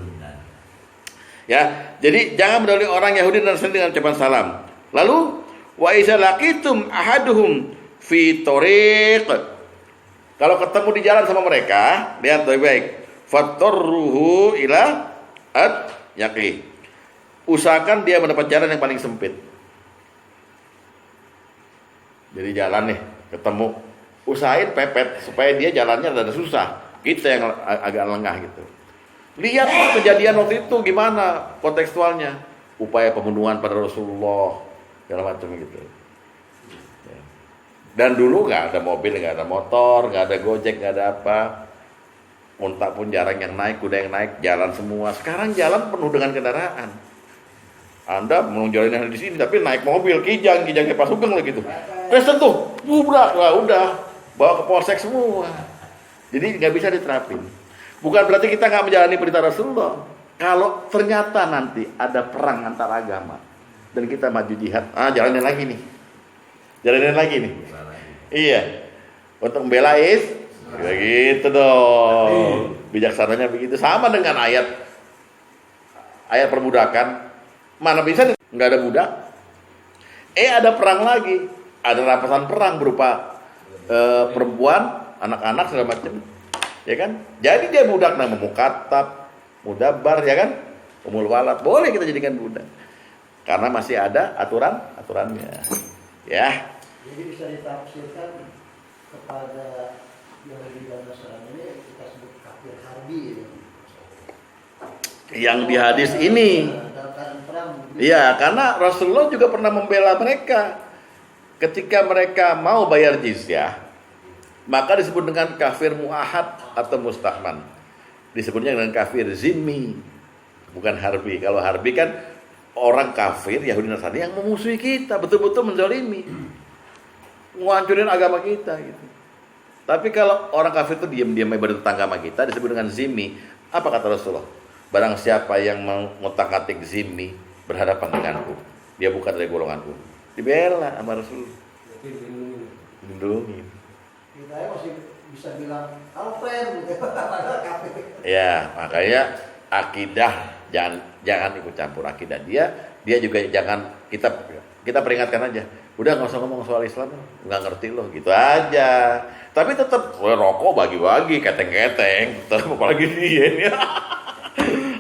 Ya, jadi jangan mendahului orang Yahudi dan Nasrani dengan ucapan salam. Lalu wa iza laqitum ahaduhum fi tariq. Kalau ketemu di jalan sama mereka, lihat baik-baik. Fatarruhu ila yaqi. Usahakan dia mendapat jalan yang paling sempit. Jadi jalan nih, ketemu, usahain pepet supaya dia jalannya rada susah. Kita yang agak lengah gitu. Lihat kejadian waktu itu gimana kontekstualnya, upaya pembunuhan pada Rasulullah segala macam gitu. Dan dulu nggak ada mobil, nggak ada motor, nggak ada gojek, nggak ada apa. Unta pun jarang yang naik, kuda yang naik, jalan semua. Sekarang jalan penuh dengan kendaraan. Anda mau jalan yang di sini, tapi naik mobil, kijangnya Pak Sugeng lah gitu. Terus tuh, bubrak lah, udah bawa ke polsek semua. Jadi nggak bisa diterapin. Bukan berarti kita nggak menjalani perintah Rasulullah. Kalau ternyata nanti ada perang antar agama dan kita maju jihad, jalanin lagi nih. Iya, untuk membela kayak gitu dong. Bijaksananya begitu. Sama dengan ayat perbudakan. Mana bisa nggak ada budak? Ada perang lagi. Ada rampasan perang berupa perempuan, anak-anak segala macam. Ya kan? Jadi dia budak nama mukatab, mudabar, ya kan? Umul walad, boleh kita jadikan budak. Karena masih ada aturannya. Ya. Jadi bisa ditafsirkan kepada Yahudi dan Nasrani ini kita sebut kafir harbi ya. Yang di hadis ini. Iya, karena Rasulullah juga pernah membela mereka. Ketika mereka mau bayar jizyah, maka disebut dengan kafir muahad atau mustahman. Disebutnya dengan kafir zimmi, bukan harbi. Kalau harbi kan orang kafir Yahudi Nasrani yang memusuhi kita, betul-betul menzalimi, ngancurin agama kita gitu. Tapi kalau orang kafir itu diam-diam bertetangga sama kita, disebut dengan zimmi. Apa kata Rasulullah? Barang siapa yang mengotak-atik zimmi berhadapan denganku, dia bukan dari golonganku. Dibela sama Rasulullah. Lindungi. Kita masih bisa bilang Alfred gitu. Padahal kafir. Ya, makanya akidah jangan ikut campur akidah dia juga jangan kita peringatkan aja. Udah nggak usah ngomong soal Islam, nggak ngerti loh, gitu aja. Tapi tetap rokok bagi-bagi, keteng-keteng, terus apalagi dia ini.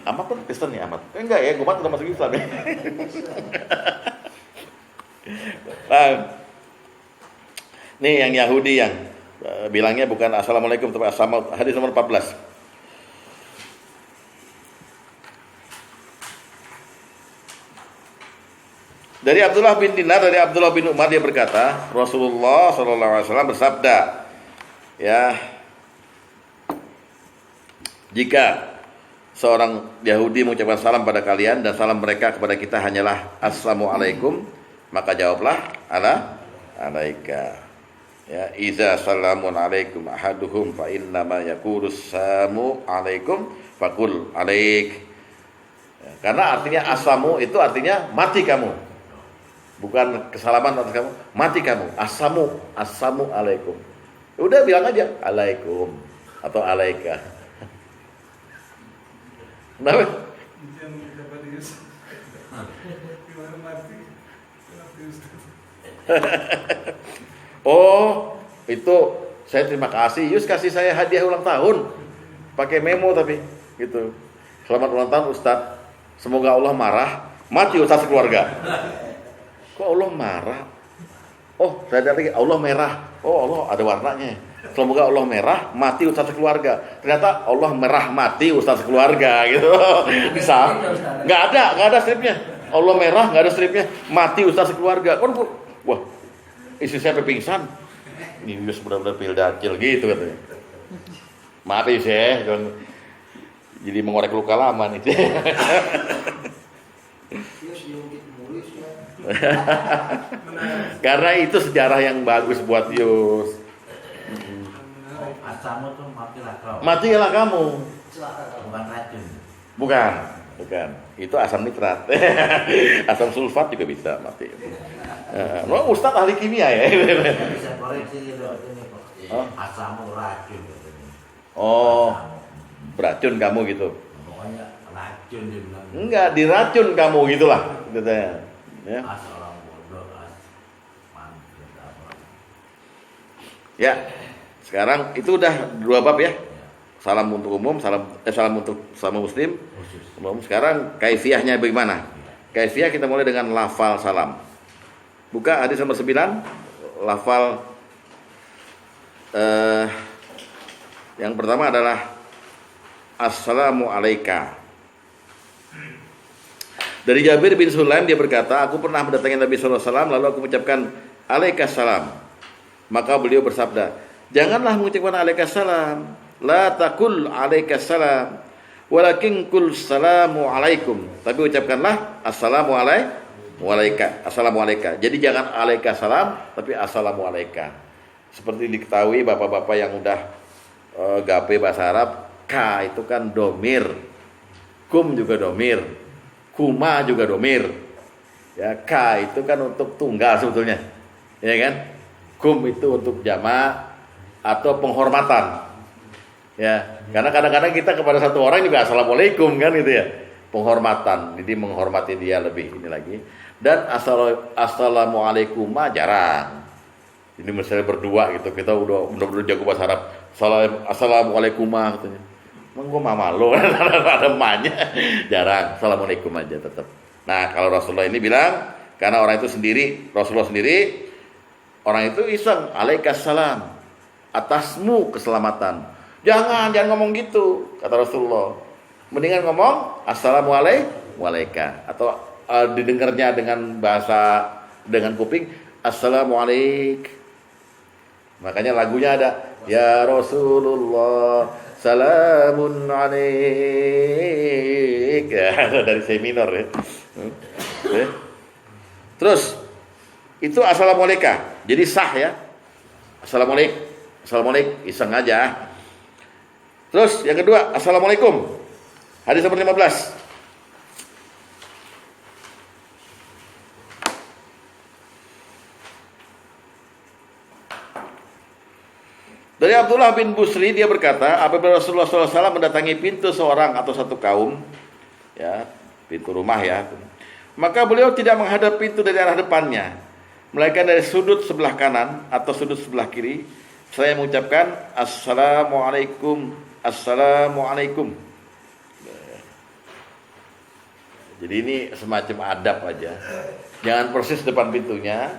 Amat kan Kristen ya, Amat? Enggak ya, gue udah masuk Islam ya. Nih yang Yahudi yang bilangnya bukan assalamualaikum tapi assalamualaikum. Hadis nomor 14. Dari Abdullah bin Dinar, dari Abdullah bin Umar dia berkata, Rasulullah SAW bersabda, ya, jika seorang Yahudi mengucapkan salam pada kalian dan salam mereka kepada kita hanyalah assalamualaikum, maka jawablah alaika. Ya, iza salamun alaikum ahaduhum fa innama yaqulu assalamu alaikum faqul alaik. Ya, karena artinya asamu itu artinya mati kamu. Bukan kesalaman atas kamu, mati kamu. Asamu alaikum. Udah bilang aja alaikum atau alaika. Kenapa? Yang dapat Yus. Gimana mati? Mati Ustaz. Oh, itu saya terima kasih. Yus kasih saya hadiah ulang tahun. Pakai memo tapi gitu. Selamat ulang tahun Ustaz. Semoga Allah marah. Mati Ustaz sekeluarga. Kok Allah marah? Oh, saya ada lagi Allah merah. Oh, Allah ada warnanya. Semoga Allah merah, mati Ustaz sekeluarga. Ternyata Allah merah, mati Ustaz sekeluarga gitu. Bisa? Nggak ada stripnya. Allah merah, nggak ada stripnya. Mati Ustaz sekeluarga. Wah, istri saya pingsan. Ini Yus benar-benar pildacil gitu katanya. Maaf ya, jangan jadi mengorek luka lama nih. Karena itu sejarah yang bagus buat Yus. Asamu tuh matilah kau. Matilah kamu. Bukan racun. Bukan. Itu asam nitrat. Asam sulfat juga bisa mati. Ustadz ahli kimia ya. Bisa koreksi ini Oh. asamu racun. Oh, beracun kamu gitu. Pokoknya racun dia bilang. Enggak, diracun kamu gitulah katanya. Ya. Orang bodoh, mantap apa. Ya. Sekarang itu udah 2 bab ya. Salam untuk umum, salam untuk sama muslim. Sekarang kaifiahnya bagaimana? Kaifiah kita mulai dengan lafal salam. Buka hadis nomor 9. Lafal yang pertama adalah assalamu alaika. Dari Jabir bin Sulaim dia berkata, aku pernah mendatangi Nabi SAW lalu aku mengucapkan alaikassalam. Maka beliau bersabda, janganlah mengucapkan alaikassalam, la taqul alaikassalam, walakin qul salamu alaikum. Tapi ucapkanlah assalamu alaika, assalamu alaika. Jadi jangan alaikassalam, tapi assalamu alaika. Seperti diketahui bapak-bapak yang udah gape bahasa Arab, ka itu kan domir, kum juga domir, kuma juga domir. Ya, ka itu kan untuk tunggal sebetulnya, ya kan? Kum itu untuk jamak atau penghormatan. Ya, karena kadang-kadang kita kepada satu orang juga assalamualaikum kan gitu ya, penghormatan. Jadi menghormati dia lebih ini lagi. Dan assalamualaikum jarang. Ini misalnya berdua gitu, kita udah benar-benar jago bahasa Arab. Assalamualaikum katanya. Emang gue malu ada emaknya. Jarang, assalamualaikum aja tetap. Nah, kalau Rasulullah ini bilang, karena orang itu sendiri, Rasulullah sendiri, orang itu iseng, alaikassalam, atasmu keselamatan. Jangan ngomong gitu, kata Rasulullah. Mendingan ngomong assalamualaikum atau didengarnya dengan bahasa dengan kuping assalamualaikum. Makanya lagunya ada ya Rasulullah salamun alaik. Ya, dari C minor ya. Terus itu assalamualaikum. Jadi sah ya. Assalamualaikum iseng aja. Terus yang kedua assalamualaikum. Hadis nomor 15. Dari Abdullah bin Busri dia berkata, apabila Rasulullah SAW mendatangi pintu seorang atau satu kaum, ya pintu rumah ya, maka beliau tidak menghadap pintu dari arah depannya, melainkan dari sudut sebelah kanan atau sudut sebelah kiri. Saya mengucapkan assalamualaikum, assalamualaikum. Jadi ini semacam adab aja. Jangan persis depan pintunya,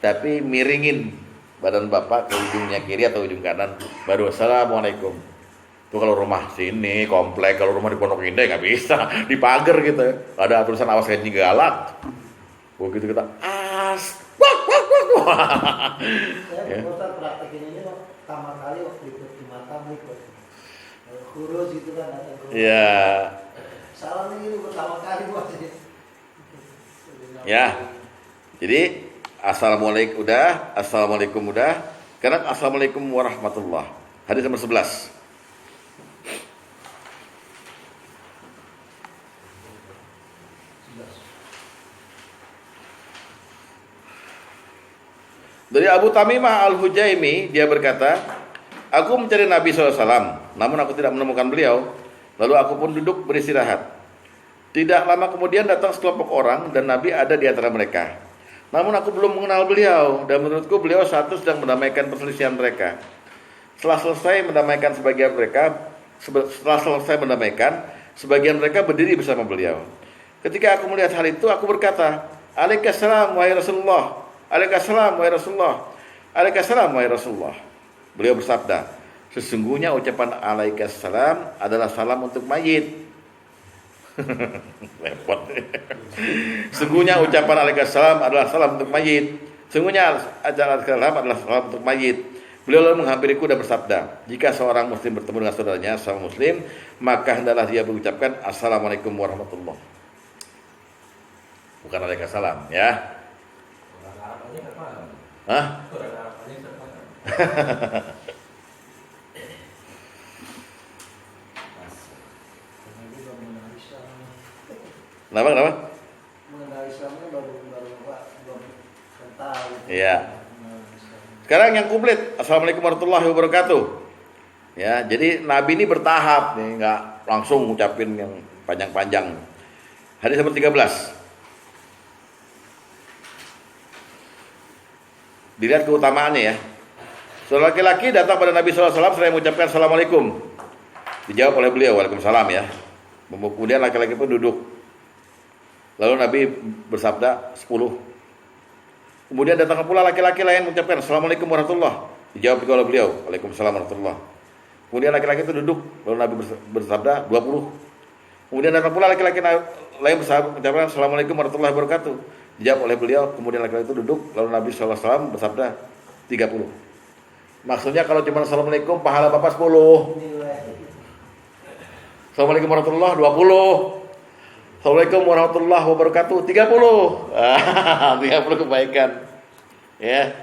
tapi miringin badan bapak ke ujungnya kiri atau ujung kanan, baru assalamualaikum. Itu kalau rumah sini komplek, kalau rumah di Pondok Indah nggak bisa, di pagar gitu. Ada tulisan awas kancing galak. Begitu kita Saya pernah praktekin ini pertama kali waktu ikut di Matam ikut kurus gitu kan datang ke ya. salam ini pertama kali buat ini. Ya. Jadi assalamualaikum udah. Karena assalamualaikum warahmatullah. Hadis nomor 11. Dari Abu Tamimah Al-Hujaimi, dia berkata, aku mencari Nabi SAW, namun aku tidak menemukan beliau. Lalu aku pun duduk beristirahat. Tidak lama kemudian datang sekelompok orang dan Nabi ada di antara mereka. Namun aku belum mengenal beliau dan menurutku beliau satu sedang mendamaikan perselisihan mereka. Setelah selesai mendamaikan, sebagian mereka berdiri bersama beliau. Ketika aku melihat hal itu, aku berkata, Alaikassalam wahai Rasulullah. Alaikassalam wahai Rasulullah. Alaikassalam wahai Rasulullah. Beliau bersabda, sesungguhnya ucapan alaikassalam adalah salam untuk mayit. Repot. Sesungguhnya ucapan alaikassalam adalah salam untuk mayit. Sesungguhnya alaikassalam adalah salam untuk mayit. Beliau lalu menghampiriku dan bersabda, jika seorang muslim bertemu dengan saudaranya sama muslim, maka hendaklah dia mengucapkan assalamualaikum warahmatullah. Bukan alaikassalam, ya. Hah? Kenapa? Mengenal Islamnya baru kental. Iya. Sekarang yang komplit. Assalamualaikum warahmatullahi wabarakatuh. Ya, jadi Nabi ini bertahap nih, nggak langsung ngucapin yang panjang-panjang. Hadis nomor 13. Dilihat keutamaannya ya. Seorang laki-laki datang pada Nabi SAW seraya mengucapkan Assalamualaikum. Dijawab oleh beliau, Waalaikumsalam ya. Kemudian laki-laki pun duduk. Lalu Nabi bersabda 10. Kemudian datang pula laki-laki lain mengucapkan Assalamualaikum warahmatullah. Dijawab juga oleh beliau, Waalaikumsalam warahmatullah. Kemudian laki-laki itu duduk. Lalu Nabi bersabda 20. Kemudian datang pula laki-laki lain mengucapkan Assalamualaikum warahmatullahi wabarakatuh. Dijawab oleh beliau, kemudian laki-laki itu duduk, lalu Nabi SAW bersabda 30. Maksudnya kalau cuma Assalamualaikum, pahala Bapak 10. Assalamualaikum warahmatullahi 20. Assalamualaikum warahmatullahi wabarakatuh 30. 30 kebaikan. Ya.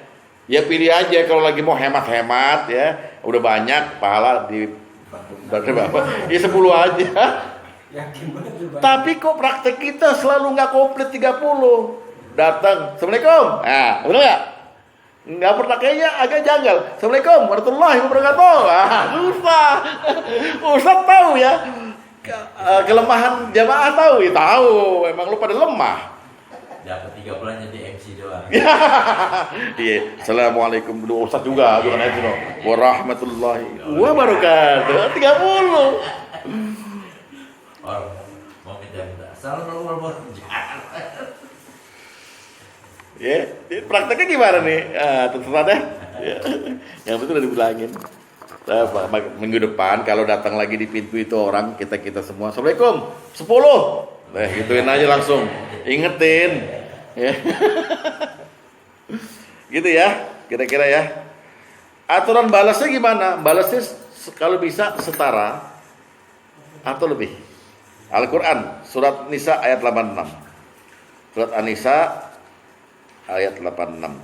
Ya pilih aja kalau lagi mau hemat-hemat ya. Udah banyak pahala di Bapak. Ya 10 aja. Yakin banget tuh, Bang. Tapi kok praktek kita selalu nggak komplit 30. Datang, Assalamualaikum. Nah, betul nggak? Nggak pernah, kayaknya agak janggal. Assalamualaikum warahmatullahi wabarakatuh. Susah. Ustaz tahu ya. Kelemahan jamaah tahu ya, tahu. Emang lu pada lemah. Dapat 3 bulan jadi MC doang. Iya. Assalamualaikum. Ustaz juga bukan itu loh. Warahmatullahi wabarakatuh. 30. Orang mau minta assalamualaikum warahmatullahi. Ya, prakteknya gimana nih? Terserah deh. Ya. Yang betul udah dibilangin. Minggu depan kalau datang lagi di pintu itu orang, kita semua Assalamualaikum 10. Nah, gituin aja langsung. Ingetin. Ya. Gitu ya, kira-kira ya. Aturan balasnya gimana? Balasnya kalau bisa setara atau lebih. Al-Quran, surat Nisa ayat 86. Surat An-Nisa ayat 86.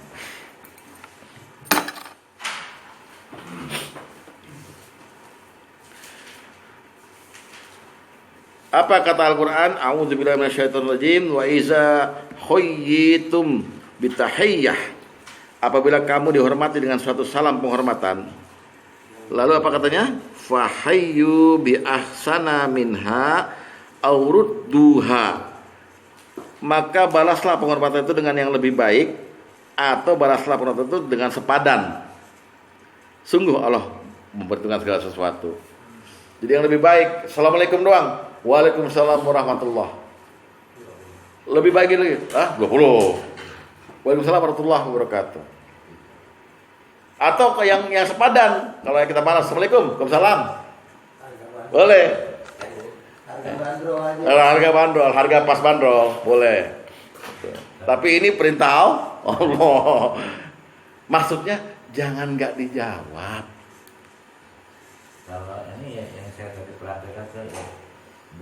Apa kata Al-Quran? A'udzubillahi minasyaitonirrajim. Wa iza khuyyitum bitahiyyah. Apabila kamu dihormati dengan suatu salam penghormatan. Lalu apa katanya? Fahayyu bi ahsana minha aurudduha. Maka balaslah penghormatan itu dengan yang lebih baik, atau balaslah penghormatan itu dengan sepadan. Sungguh Allah memperhitungkan segala sesuatu. Jadi yang lebih baik Assalamualaikum doang, Waalaikumsalam warahmatullah. Lebih baik lagi 20. Waalaikumsalam warahmatullahi wabarakatuh. Atau yang sepadan. Kalau yang kita balas Assalamualaikum, Waalaikumsalam. Boleh. Harga bandrol aja. Harga bandrol, harga pas bandrol, boleh. Tapi ini perintah Allah. Maksudnya jangan nggak dijawab. Kalau ini ya yang saya tadi perhatikan tuh ya,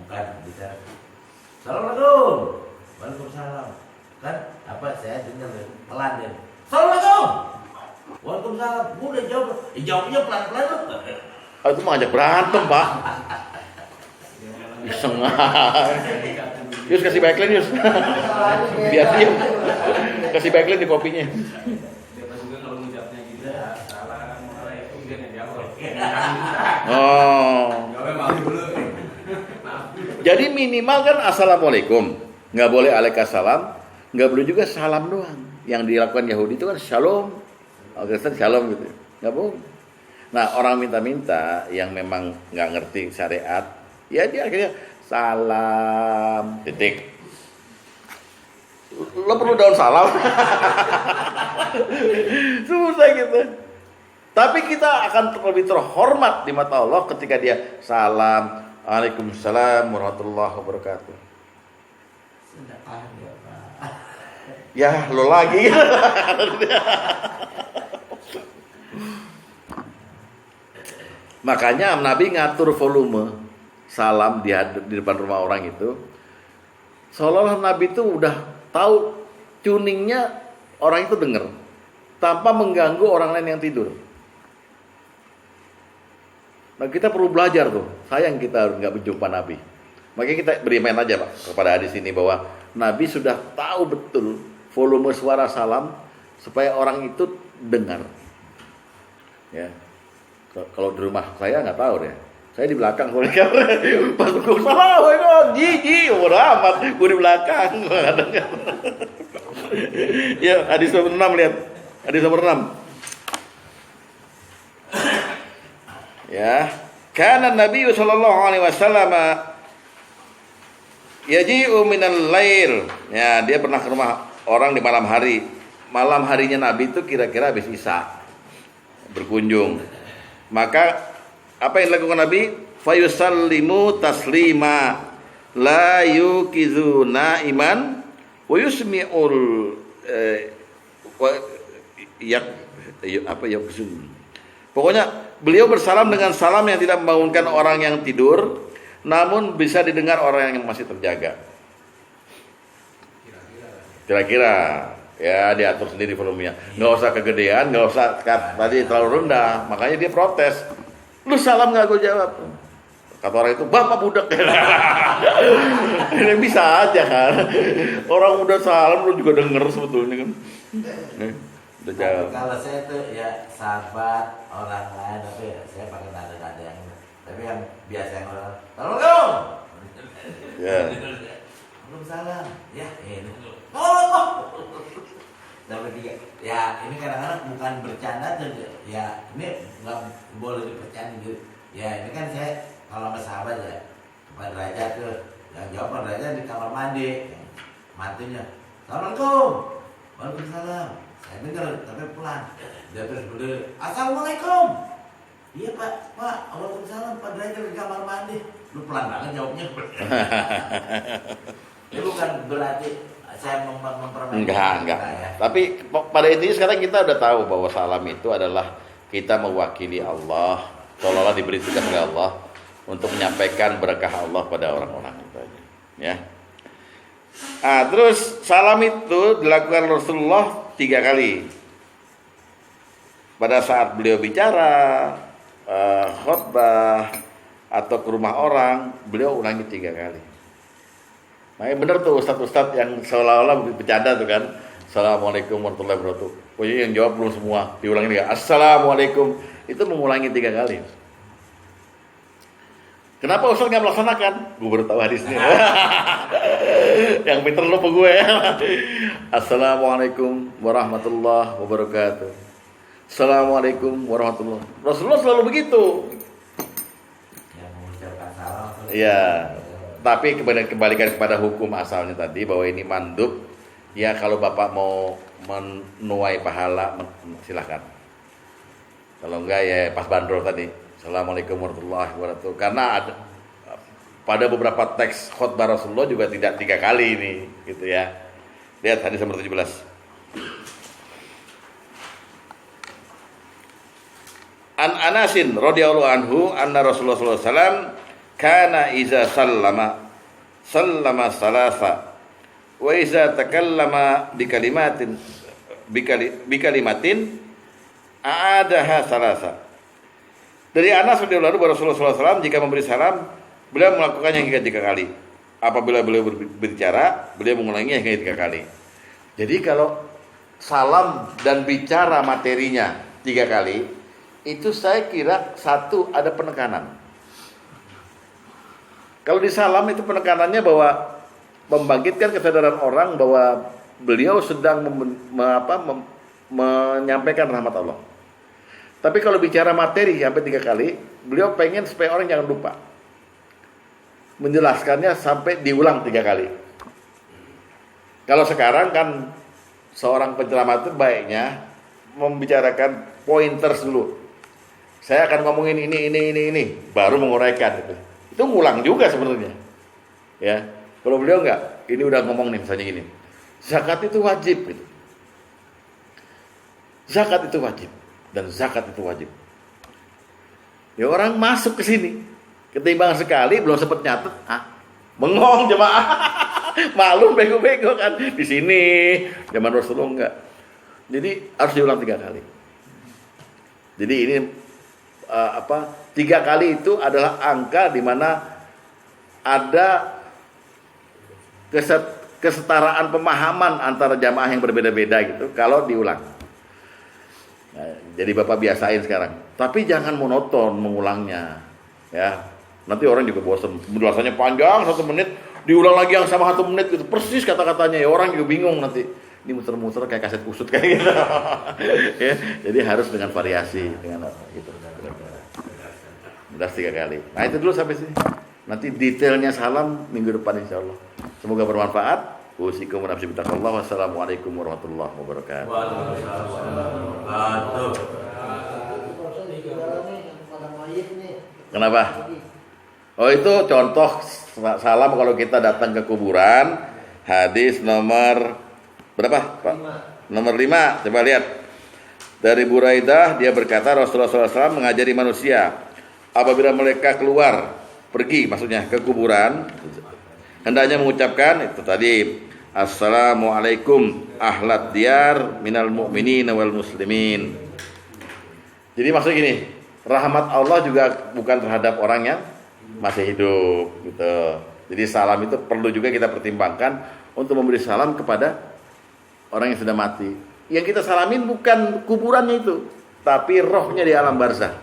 bukan bicara Assalamualaikum, Waalaikumsalam. Kan apa saya dengar pelan deh. Assalamualaikum, Waalaikumsalam. Gue udah jawab, jawabnya pelan-pelan tuh. Itu mah ngajak berantem, Pak. Iseng. Yus kasih backline Yus. Biar diem. Kasih backline di kopinya. Dia juga kalau ngucapnya gitu, Assalamualaikum dia nggak jawab. Oh. Jawabnya maaf dulu. Jadi minimal kan assalamualaikum, nggak boleh alaikassalam, nggak boleh juga salam doang. Yang dilakukan Yahudi itu kan shalom, Kristen shalom gitu, nggak boleh. Nah orang minta-minta yang memang nggak ngerti syariat, ya dia akhirnya salam titik. Lo perlu daun salam, susah gitu. Tapi kita akan lebih terhormat di mata Allah ketika dia salam. Waalaikumsalam warahmatullahi wabarakatuh. Sudah paham ya Pak. Ya lo lagi. Makanya Nabi ngatur volume salam di depan rumah orang itu. Seolah-olah Nabi itu udah tahu tuningnya orang itu dengar tanpa mengganggu orang lain yang tidur. Nah kita perlu belajar tuh. Sayang kita nggak berjumpa Nabi. Makanya kita beriman aja Pak kepada hadis ini bahwa Nabi sudah tahu betul volume suara salam supaya orang itu dengar. Ya. Kalau di rumah saya nggak tahu deh. Saya di belakang soalnya pas gue salam, gigi, udah amat, gue di belakang. Ya hadis nomor 6 lihat. Hadis nomor 6. Ya, karena Nabi sallallahu alaihi wasallam yaji'u minal lail. Ya, dia pernah ke rumah orang di malam hari. Malam harinya Nabi itu kira-kira habis Isya berkunjung. Maka apa yang dilakukan Nabi? Fayusallimu taslima la yukizu naiman wa yusmi'ul Pokoknya beliau bersalam dengan salam yang tidak membangunkan orang yang tidur, namun bisa didengar orang yang masih terjaga. Kira-kira ya diatur sendiri volumenya. Nggak usah kegedean, nggak usah tadi terlalu rendah. Makanya dia protes. Lu salam nggak gue jawab. Kata orang itu, bapak budak. Ini bisa aja kan. Orang udah salam lu juga denger sebetulnya kan. Udah jawab. Kalau saya tuh ya sahabat orang lain, tapi ya, saya pakai nada-nada yang, tapi yang biasa yang orang, Assalamualaikum. Ya. Waalaikumsalam. Ya ini. Oh. Dapat tiga. Ya ini kadang-kadang bukan bercanda tuh. Ya ini nggak boleh bercanda gitu. Ya ini kan saya kalau sama sahabat ya, Pak Derajat tuh, yang jawab Pak Derajat di kamar mandi, mantunya, Assalamualaikum. Waalaikumsalam. Saya dengar tapi pelan. Dia terus berdiri, Assalamualaikum. Iya Pak, Waalaikumsalam. Pak Derajat di kamar mandi. Lu pelan banget jawabnya. Itu bukan berarti saya mempermainkan. Enggak. Ya. Tapi pada intinya sekarang kita udah tahu bahwa salam itu adalah kita mewakili Allah, seolah-olah diberi tugas oleh Allah untuk menyampaikan berkah Allah pada orang-orang itu aja. Ya. Terus salam itu dilakukan Rasulullah 3 kali. Pada saat beliau bicara, khutbah atau ke rumah orang, beliau ulangi 3 kali. Makanya benar tuh ustadz-ustadz yang seolah-olah bercanda tuh kan. Assalamualaikum warahmatullahi wabarakatuh. Pokoknya yang jawab belum semua, diulangi dia. Assalamualaikum. Itu mengulangi 3 kali. Kenapa ustadz nggak melaksanakan? Gue baru tahu hadisnya. Yang pinter lupa gue. Assalamualaikum warahmatullahi wabarakatuh. Assalamualaikum warahmatullahi wabarakatuh. Rasulullah selalu begitu. Yang mengucapkan salam. Iya. Tapi kembalikan kepada hukum asalnya tadi bahwa ini mandub. Ya kalau Bapak mau menuai pahala silahkan. Kalau enggak ya pas bandrol tadi. Assalamualaikum warahmatullahi wabarakatuh. Karena ada pada beberapa teks khutbah Rasulullah juga tidak 3 kali ini, gitu ya. Lihat hadis nomor 17. An Anasin radhiyallahu anhu anna Rasulullah sallallahu alaihi wasallam kana iza sallama salasa wa iza takallama bikalimatin a'adaha salasa. Dari Anas radhiyallahu anhu bahwa Rasulullah sallallahu alaihi wasallam jika memberi salam, beliau melakukannya hingga 3 kali. Apabila beliau berbicara, beliau mengulanginya hingga 3 kali. Jadi kalau salam dan bicara materinya 3 kali, itu saya kira satu ada penekanan. Kalau di salam itu penekanannya bahwa membangkitkan kesadaran orang bahwa beliau sedang menyampaikan rahmat Allah. Tapi kalau bicara materi sampai 3 kali, beliau pengen supaya orang jangan lupa. Menjelaskannya sampai diulang 3 kali. Kalau sekarang kan seorang penceramah itu baiknya membicarakan pointers dulu. Saya akan ngomongin ini, baru menguraikan itu. Itu ngulang juga sebenarnya. Ya, kalau beliau enggak, ini udah ngomong nih misalnya gini. Zakat itu wajib gitu. Zakat itu wajib dan zakat itu wajib. Ya orang masuk ke sini, ketimbang sekali belum sempat nyatet, bengong jemaah. Malu bego-bego kan di sini. Zaman Rasulullah enggak. Jadi harus diulang 3 kali. Jadi ini 3 kali itu adalah angka di mana ada kesetaraan pemahaman antara jamaah yang berbeda-beda gitu kalau diulang. Nah, jadi Bapak biasain sekarang. Tapi jangan monoton mengulangnya. Ya. Nanti orang juga bosan. Penjelasannya panjang 1 menit, diulang lagi yang sama 1 menit gitu. Persis kata-katanya. Ya orang juga bingung nanti. Ini muter-muter kayak kaset kusut kayak gitu. Ya, jadi harus dengan variasi dengan gitu. Udah 3 kali. Nah itu dulu sampai sini. Nanti detailnya salam minggu depan insyaallah. Semoga bermanfaat. Usikum wa nafsi bittaqwallah. Wassalamualaikum warahmatullahi wabarakatuh. Waalaikumsalam warahmatullahi wabarakatuh. Kenapa? Oh itu contoh salam kalau kita datang ke kuburan. Hadis nomor berapa, Pak? 5. Nomor 5. Coba lihat. Dari Buraidah dia berkata Rasulullah SAW mengajari manusia apabila mereka keluar pergi maksudnya ke kuburan hendaknya mengucapkan itu tadi Assalamualaikum ahlat diyar minal mu'minin wal muslimin. Jadi maksudnya gini, rahmat Allah juga bukan terhadap orang yang masih hidup gitu. Jadi salam itu perlu juga kita pertimbangkan untuk memberi salam kepada orang yang sudah mati. Yang kita salamin bukan kuburannya itu, tapi rohnya di alam barzah.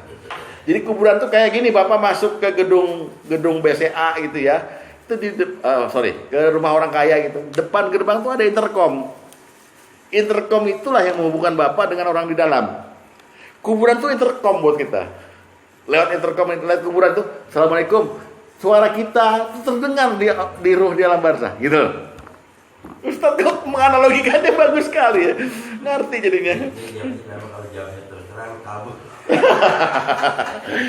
Jadi kuburan tuh kayak gini, Bapak masuk ke gedung BCA gitu ya. Itu ke rumah orang kaya gitu. Depan gerbang tuh ada intercom. Intercom itulah yang menghubungkan Bapak dengan orang di dalam. Kuburan tuh intercom buat kita. Lewat intercom, lewat kuburan tuh, Assalamualaikum. Suara kita tuh terdengar di ruh di alam barzah gitu. Ustaz kok menganalogikannya bagus sekali ya. Ngerti jadinya. Kalau jawabnya terserah kabur.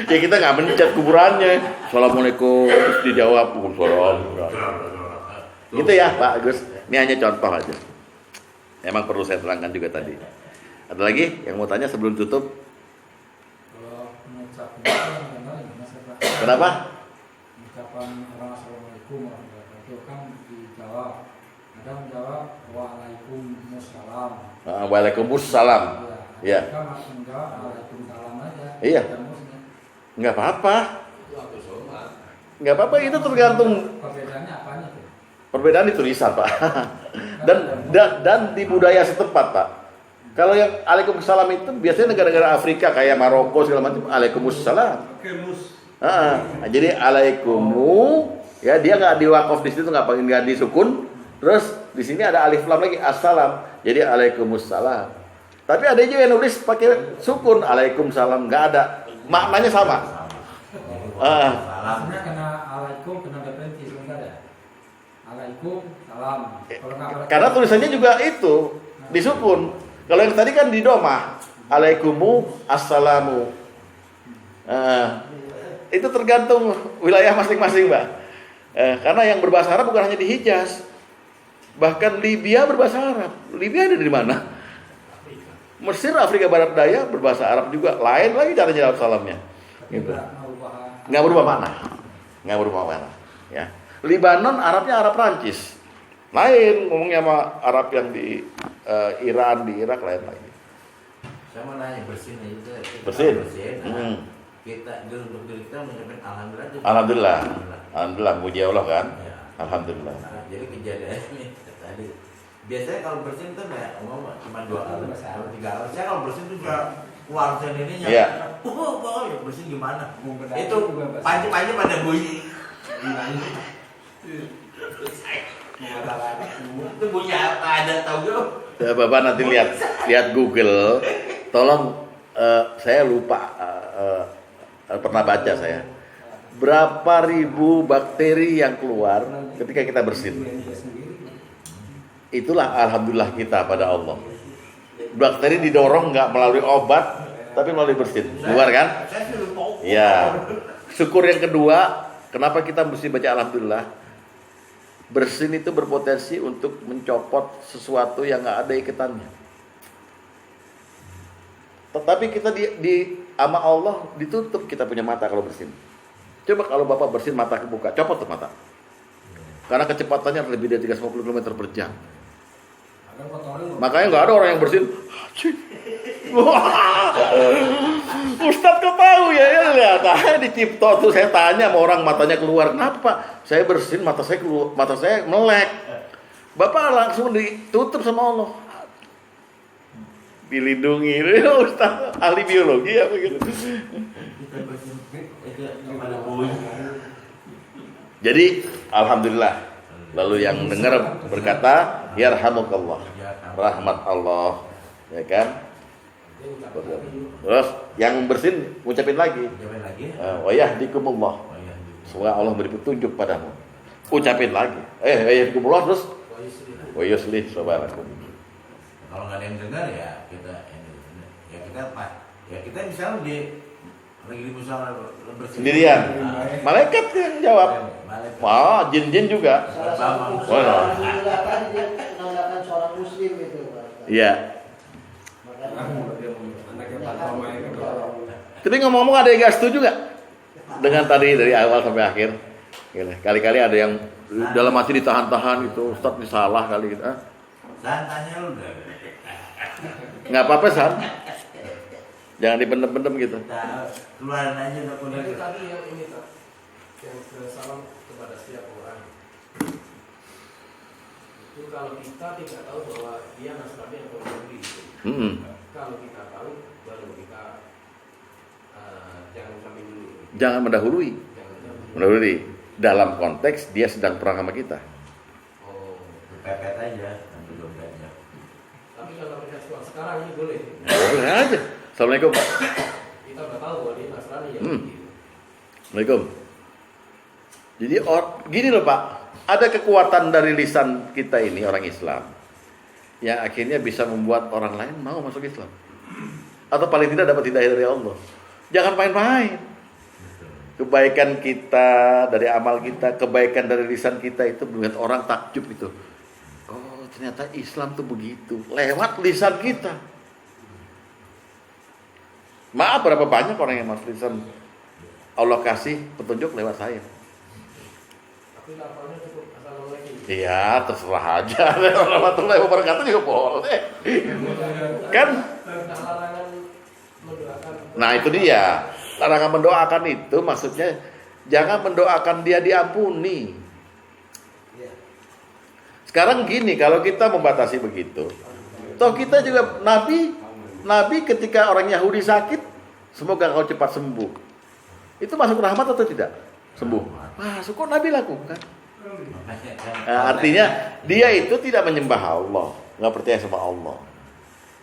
Ya kita nggak mencet kuburannya. Assalamualaikum terus dijawab Waalaikumsalam. Gitu ya Pak Agus. Ini hanya contoh aja. Emang perlu saya terangkan juga tadi. Ada lagi yang mau tanya sebelum tutup? Kalau mengucapkan Kenapa? ucapan orang assalamualaikum warahmatullahi wabarakatuh kan dijawab. Ada menjawab waalaikumsalam. Waalaikumsalam. Iya. Kan menjawab waalaikumsalam aja. Iya. Nggak apa-apa. Nggak apa-apa, itu tergantung. Perbedaannya apanya tuh? Perbedaan di tulisan Pak. dan di budaya setempat Pak. Kalau yang Waalaikumsalam itu biasanya negara-negara Afrika kayak Maroko segala macam Waalaikumsalam. Jadi Alaikumu ya dia nggak diwakaf di situ nggak disukun. Terus di sini ada alif lam lagi assalam. Jadi Alaikumussalam. Tapi ada juga yang nulis pakai sukun Waalaikumsalam, nggak ada. Maknanya sama. Sebenarnya kena alaikum kena definisi sebentar ya. Alaikum salam. Karena tulisannya juga itu disukun. Kalau yang tadi kan di domah Alaikumu assalamu. Itu tergantung wilayah masing-masing Mbak. Karena yang berbahasa Arab bukan hanya di Hijaz. Bahkan Libya berbahasa Arab. Libya ada di mana? Mesir, Afrika Barat Daya berbahasa Arab juga. Lain lagi cara jawab salamnya. Gitu. Nggak berubah makna. Nggak berubah makna. Ya. Libanon Arabnya Arab Prancis. Lain ngomongnya sama Arab yang di Iran, di Irak lain lagi. Saya mau nanya bersin aja. Bersin. Kita untuk diri kita mengucapkan alhamdulillah. Alhamdulillah. Alhamdulillah, puji Allah kan. Ya. Alhamdulillah. Nah, jadi kejadiannya tadi. Biasanya kalau bersin itu ya cuma 2 kali, 3 kali. Saya kalau bersin itu juga keluar ininya. Iya. Ya bersin gimana? Itu panci-panci pada bunyi. Itu bunyi apa ada tahu gak? Ya, Bapak nanti lihat Google. Tolong saya lupa pernah baca saya. Berapa ribu bakteri yang keluar ketika kita bersin. Itulah alhamdulillah kita pada Allah. Bakteri didorong nggak melalui obat, tapi melalui bersin. Keluar kan? Ya. Syukur yang kedua, kenapa kita mesti baca alhamdulillah? Bersin itu berpotensi untuk mencopot sesuatu yang nggak ada ikatannya. Tetapi kita di sama Allah ditutup kita punya mata kalau bersin. Coba kalau Bapak bersin mata kebuka, copot tuh mata. Karena kecepatannya lebih dari 350 km per jam. Makanya nggak ada orang yang bersin. Ustadz kok tahu ya lihat. Di Cipto tuh saya tanya sama orang matanya keluar. Kenapa? Saya bersin mata saya melek. Bapak langsung ditutup sama Allah. Dilindungi, Ustadz ahli biologi apa gitu. Jadi alhamdulillah. Lalu yang dengar berkata, yarhamukallah, rahmat Allah, ya kan? Terus yang bersin ngucapin lagi, wa yahdikumullah, semoga Allah beri petunjuk padamu. Ucapin lagi, yahdikumullah terus wa yuslih sabarakum. Kalau nggak ada yang dengar ya kita misalnya lagi di musyawarah bersih sendirian, malaikat yang jawab. Wah, jin-jin juga. Alhamdulillah tadi dia menandakan seorang muslim itu. Iya. Tapi ngomong-ngomong ada yang nggak setuju nggak dengan tadi dari awal sampai akhir? Kali-kali ada yang dalam hati ditahan-tahan gitu, Ustadz ini salah kali gitu. San tanya lu udah. Nggak apa-apa San. Jangan dipendem-pendem gitu. Keluarin aja udah punya. Itu tadi yang ini tak, yang salam kepada setiap orang. Itu kalau kita tidak tahu bahwa dia Nasrani atau Yahudi. Kalau kita tahu, baru kita jangan sampai dulu. Jangan mendahului. Mendahului. Dalam konteks dia sedang perang sama kita. Oh, Pepet aja. tapi kalau kita sekarang ini boleh. Boleh aja. Assalamualaikum Pak. Kita udah tahu bahwa dia Nasrani ya. Assalamualaikum. Jadi gini loh Pak, ada kekuatan dari lisan kita ini orang Islam yang akhirnya bisa membuat orang lain mau masuk Islam. Atau paling tidak dapat hidayah dari Allah. Jangan main-main. Kebaikan kita dari amal kita, kebaikan dari lisan kita itu membuat orang takjub itu. Oh, ternyata Islam tuh begitu. Lewat lisan kita. Maaf berapa banyak orang yang masuk Islam Allah kasih petunjuk lewat saya. Tapi lafalnya cukup assalamualaikum. Iya, terserah aja. Warahmatullahi wabarakatuh juga boleh. Kan? Larangan mendoakan. Nah itu dia. Larangan mendoakan itu maksudnya jangan mendoakan dia diampuni. Sekarang gini, kalau kita membatasi begitu, toh kita juga Nabi ketika orang Yahudi sakit, semoga kau cepat sembuh. Itu masuk rahmat atau tidak? Sembuh. Masuk, kok Nabi lakukan? Nah, artinya dia itu tidak menyembah Allah, nggak percaya sama Allah.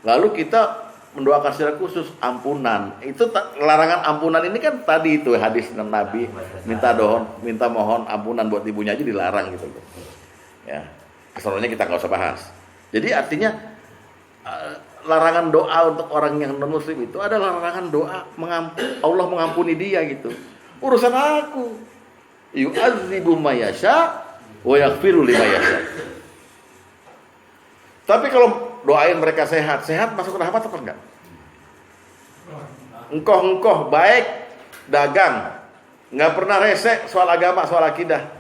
Lalu kita mendoakan secara khusus ampunan. Itu larangan ampunan ini kan tadi itu hadis Nabi minta mohon ampunan buat ibunya aja dilarang gitu loh. Ya, keseluruhannya kita nggak usah bahas. Jadi artinya larangan doa untuk orang yang non muslim itu adalah larangan doa Allah mengampuni dia gitu. Urusan aku. Yu'adzibu ma yasha wa yaghfiru lima yasha. Tapi kalau doain mereka sehat masuk rahmat apa enggak? Engkoh baik dagang, nggak pernah resek soal agama, soal akidah.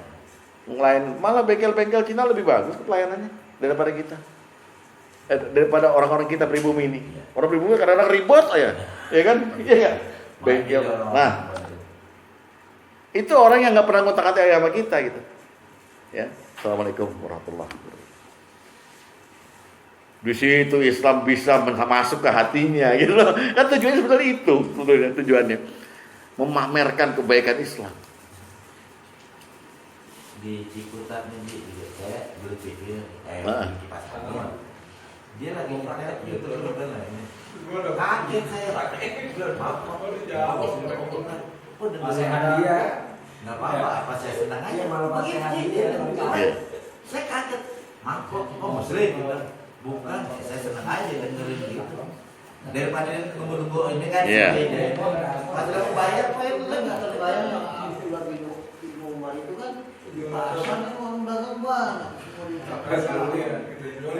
Lain malah bengkel-bengkel Cina lebih bagus pelayanannya daripada kita. Daripada orang-orang kita pribumi ini. Orang pribumi kadang-kadang ribet aja, ya kan? Iya nggak? Bengkel. Nah, itu orang yang nggak pernah ngotak-ngatik agama kita gitu. Ya, assalamualaikum warahmatullahi wabarakatuh. Di situ Islam bisa masuk ke hatinya, gitu loh. Kan tujuannya sebenarnya itu, tujuannya memamerkan kebaikan Islam. Di Ciputat nih, saya beli TV, kipas angin. Dia lagi nyetel YouTube bener ini. Kaget saya. Oh, dengan dia. Nggak apa-apa, apa saya senang aja malah pasangan dia. Saya kaget. Mangkok, muslim gitu. Bukan, saya senang aja dengerin gitu. Daripada nunggu-nunggu ini kan. Pas aku bayar, Pak, itu kan nggak terbayang. Ibu Umar itu kan di pasar orang dagang banget.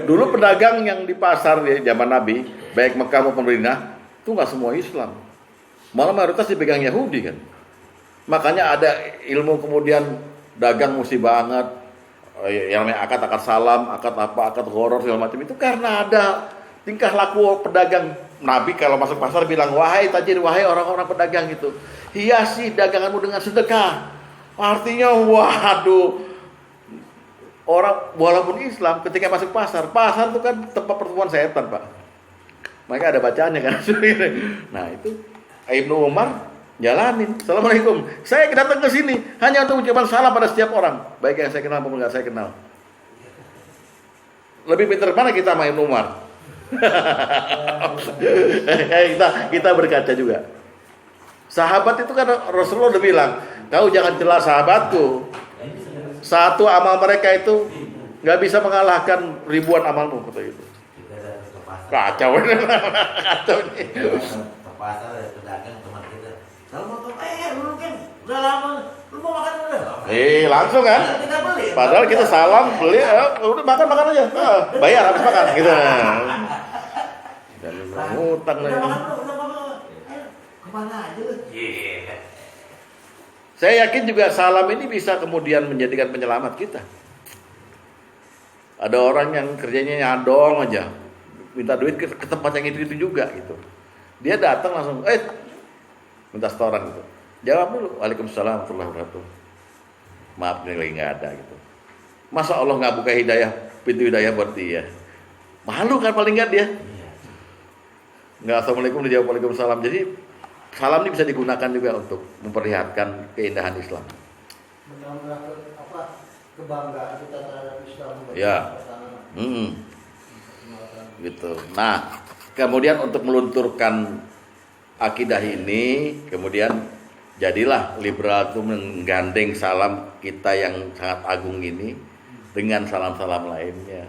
Dulu pedagang yang di pasar di zaman Nabi, baik Mekah maupun Madinah, itu nggak semua Islam. Malah mayoritas dipegang Yahudi kan. Makanya ada ilmu kemudian dagang mesti banget, yang namanya akad salam, akad horor segala macam itu karena ada tingkah laku pedagang. Nabi kalau masuk pasar bilang, wahai tajir, wahai orang-orang pedagang itu, hiasi daganganmu dengan sedekah. Artinya, waduh, orang walaupun Islam ketika masuk pasar itu kan tempat pertemuan setan, Pak. Mereka ada bacaannya kan. Nah itu Ibnu Umar jalanin. Assalamualaikum. Saya datang ke sini hanya untuk ucapan salam pada setiap orang, baik yang saya kenal maupun nggak saya kenal. Lebih pintar mana kita sama Ibnu Umar? kita berkaca juga. Sahabat itu kan Rasulullah udah bilang, kau jangan celah sahabatku. Satu amal mereka itu nggak bisa mengalahkan ribuan amalmu, kata itu. Kacau ini. Ke pasar ada pedagang teman kita. Kalau mau lu kan udah lama, lu mau makan udah. Langsung kan? Kita beli. Padahal kita salam, beli, udah makan aja. Bayar habis makan gitu. Dan ngutang lagi. Udah makan. Kemana aja lu? Saya yakin juga salam ini bisa kemudian menjadikan penyelamat kita. Ada orang yang kerjanya nyadong aja, minta duit ke tempat yang itu juga gitu. Dia datang langsung, minta setoran gitu. Jawab dulu, waalaikumsalam warahmatullahi wabarakatuh. Maaf ini lagi nggak ada gitu. Masa Allah nggak buka hidayah, pintu hidayah buat dia? Malu kan paling nggak dia? Nggak assalamualaikum dijawab waalaikumsalam. Jadi salam ini bisa digunakan juga untuk memperlihatkan keindahan Islam. Menambah kebanggaan kita terhadap Islam. Ya. Gitu. Nah, kemudian untuk melunturkan akidah ini, kemudian jadilah liberal itu menggandeng salam kita yang sangat agung ini dengan salam-salam lainnya.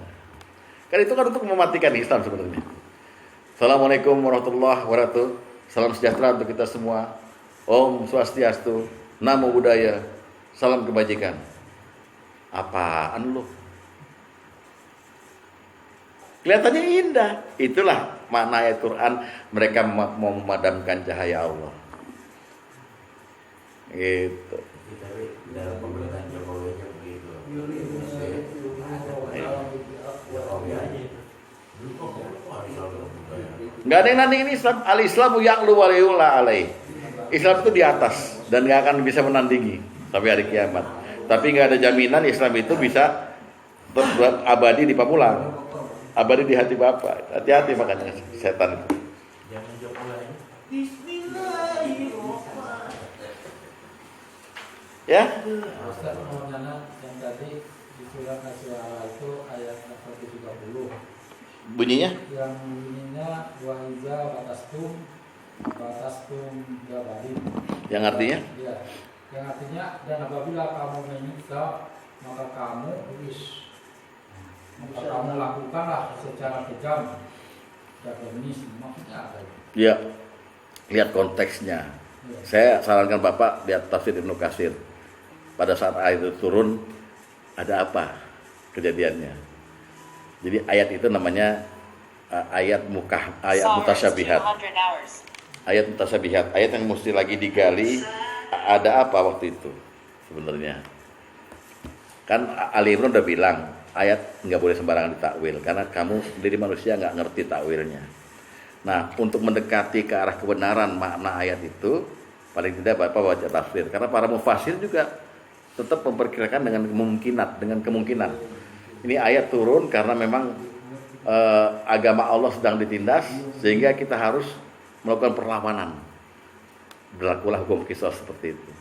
Kan itu kan untuk mematikan Islam sebenarnya. Assalamualaikum warahmatullahi wabarakatuh. Salam sejahtera untuk kita semua. Om Swastiastu, Namo Buddhaya, salam kebajikan. Apaan lu? Kelihatannya indah. Itulah makna ayat Quran, mereka mau memadamkan cahaya Allah. Gitu. Dalam pemerintahan Jokowi aja begitu. Nggak ada yang nandingin Islam. Al-Islamu ya'lu wa la yu'la alaih. Islam itu di atas dan nggak akan bisa menandingi sampai hari kiamat. Tapi nggak ada jaminan Islam itu bisa abadi di Pamulang, abadi di hati Bapak. Hati-hati makanya setan itu. Jangan Jokowi. Bismillahirrahmanirrahim. Ya. Ustaz Maulana yang tadi di surat Nasyuara itu ayat 130 Bunyinya? yang bunyinya wahiza batastum gabarin. Yang artinya? Ya, yang artinya dan apabila kamu menyiksa maka kamu lakukanlah secara kejam. Dan ini maksudnya apa? Ya. Lihat konteksnya. Ya. Saya sarankan Bapak lihat tafsir Ibnu Katsir. Pada saat ayat itu turun, ada apa kejadiannya? Jadi ayat itu namanya ayat mutasyabihat. Ayat mutasyabihat, ayat yang mesti lagi digali. Ada apa waktu itu sebenarnya? Kan Ali Imran udah bilang ayat nggak boleh sembarangan ditakwil karena kamu sendiri manusia nggak ngerti takwilnya. Nah, untuk mendekati ke arah kebenaran makna ayat itu, paling tidak Bapak baca tafsir. Karena para mufasir juga tetap memperkirakan dengan kemungkinan. Ini ayat turun karena memang agama Allah sedang ditindas, sehingga kita harus melakukan perlawanan. Berlakulah hukum qisas seperti itu.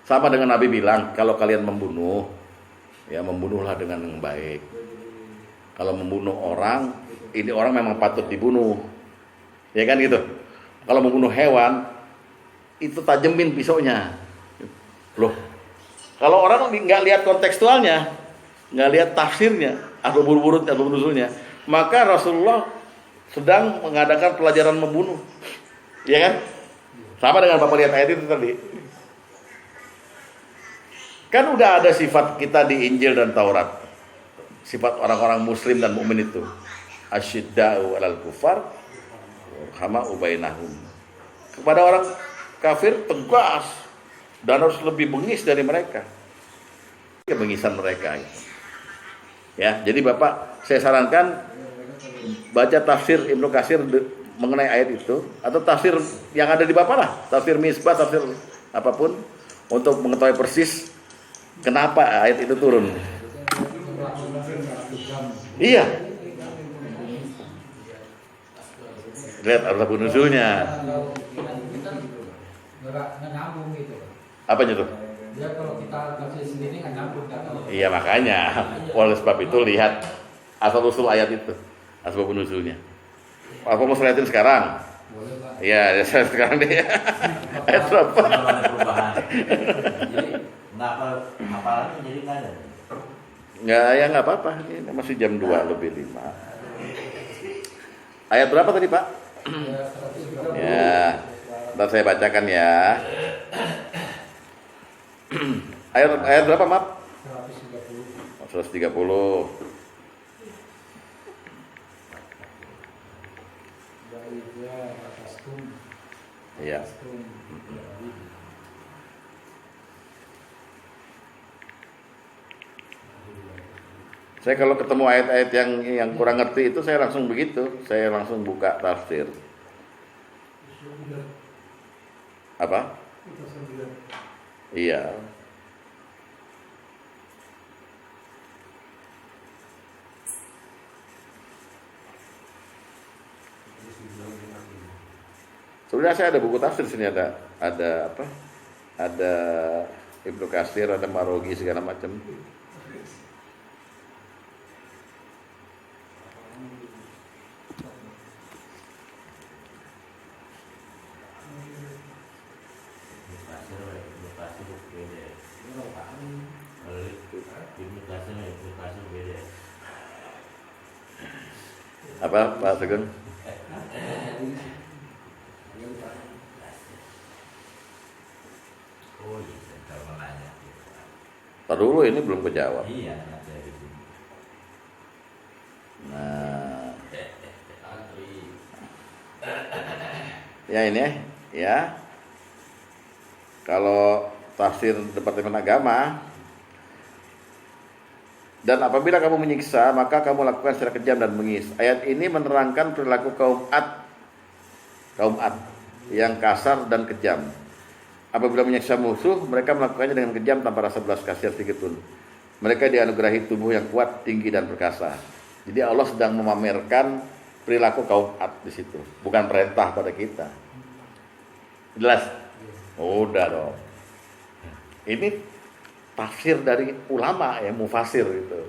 Sama dengan Nabi bilang, kalau kalian membunuh, ya membunuhlah dengan yang baik. Kalau membunuh orang, ini orang memang patut dibunuh. Ya kan gitu. Kalau membunuh hewan, itu tajemin pisaunya. Loh, kalau orang nggak lihat kontekstualnya, nggak lihat tafsirnya atau buru-buru atau nusulnya, maka Rasulullah sedang mengadakan pelajaran membunuh. Ya kan? Sama dengan Bapak lihat ayat itu tadi. Kan udah ada sifat kita di Injil dan Taurat. Sifat orang-orang muslim dan mukmin itu. Asyidda'u 'alal kufar hama ubainahum. Kepada orang kafir tegas dan harus lebih bengis dari mereka. Kebengisan mereka. Ya, jadi Bapak saya sarankan baca tafsir Ibnu Katsir mengenai ayat itu atau tafsir yang ada di Bapak lah, tafsir Misbah, tafsir apapun untuk mengetahui persis kenapa ayat itu turun. Iya. Lihat asbabun nuzulnya. Nggak nyambung gitu. Apanya tuh? Ya kalau kita kasih sendiri nggak nyambung kan. Iya makanya oleh sebab itu lihat asal usul ayat itu, asbabun nuzulnya. Apa mau saya lihatin sekarang? Boleh Pak. Iya, saya sekarang deh. Ayat berapa? Belum ada perubahan. Jadi apa lagi jadi nggak ada. Nggak apa-apa. Ini masih jam 2 lebih 5. Ayat berapa tadi Pak? Ya, ntar saya bacakan ya. Ayat berapa maaf? 130. Iya. Saya kalau ketemu ayat-ayat yang kurang ngerti itu saya langsung begitu, saya langsung buka tafsir. Apa? Iya. Sebenarnya saya ada buku tafsir sini, ada apa? Ada Ibnu Katsir, ada Marogi segala macam. Apa Pak Sugeng? Oh iya, saya mau nanya. Tar dulu ini belum kejawab. Iya, ada di sini. Nah, ya ini ya. Kalau tafsir Departemen Agama, dan apabila kamu menyiksa, maka kamu lakukan secara kejam dan bengis. Ayat ini menerangkan perilaku kaum Ad yang kasar dan kejam. Apabila menyiksa musuh, mereka melakukannya dengan kejam tanpa rasa belas kasihan sedikitpun. Mereka dianugerahi tubuh yang kuat, tinggi dan perkasa. Jadi Allah sedang memamerkan perilaku kaum Ad di situ, bukan perintah pada kita. Jelas? Udah dong. Ini tafsir dari ulama ya, mufasir gitu.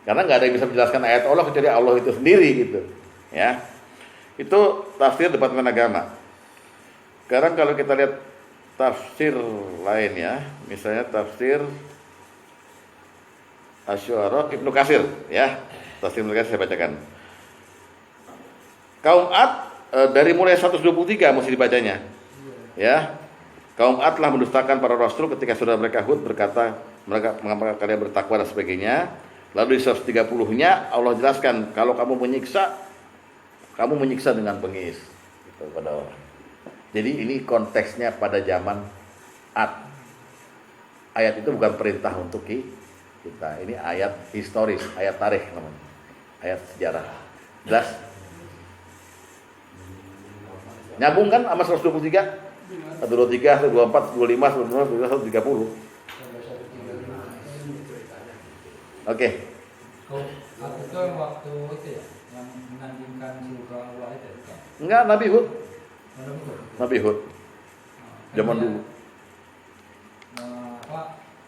Karena nggak ada yang bisa menjelaskan ayat Allah kecuali Allah itu sendiri gitu. Ya. Itu tafsir Departemen Agama. Sekarang kalau kita lihat tafsir lain ya, misalnya tafsir Asy-Syu'ara Ibnu Katsir ya. Tafsir Ibnu Katsir saya bacakan. Kaum Ad dari mulai 123 mesti dibacanya. Ya. Kaum Ad telah mendustakan para rasul ketika saudara mereka Hud berkata, mengapa kalian bertakwa dan sebagainya. Lalu di 130-nya Allah jelaskan kalau kamu menyiksa dengan bengis gitu, pada orang. Jadi ini konteksnya pada zaman Ad. Ayat itu bukan perintah untuk kita. Ini ayat historis, ayat tarikh namanya. Ayat sejarah. Jelas? Nyambung kan sama 123? 123, 124, 125, 126, 130. Oke. Itu yang waktu itu ya, yang menandingkan surga Allah itu ya? Enggak, Nabi Hud. Mana betul? Nabi Hud. Zaman dulu.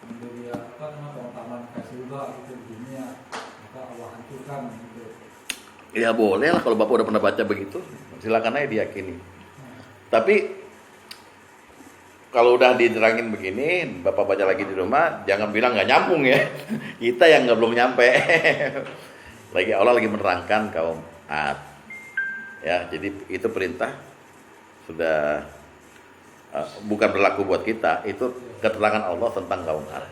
Menjadi taman ke surga gitu di dunia, maka Allah hancurkan gitu. Ya boleh lah kalau Bapak udah pernah baca begitu. Silakan aja diyakini. Tapi kalau udah diterangin begini, Bapak baca lagi di rumah, jangan bilang nggak nyambung ya. Kita yang nggak belum nyampe. Lagi Allah lagi menerangkan kaum Ad. Ya, jadi itu perintah sudah bukan berlaku buat kita. Itu keterangan Allah tentang kaum Ad.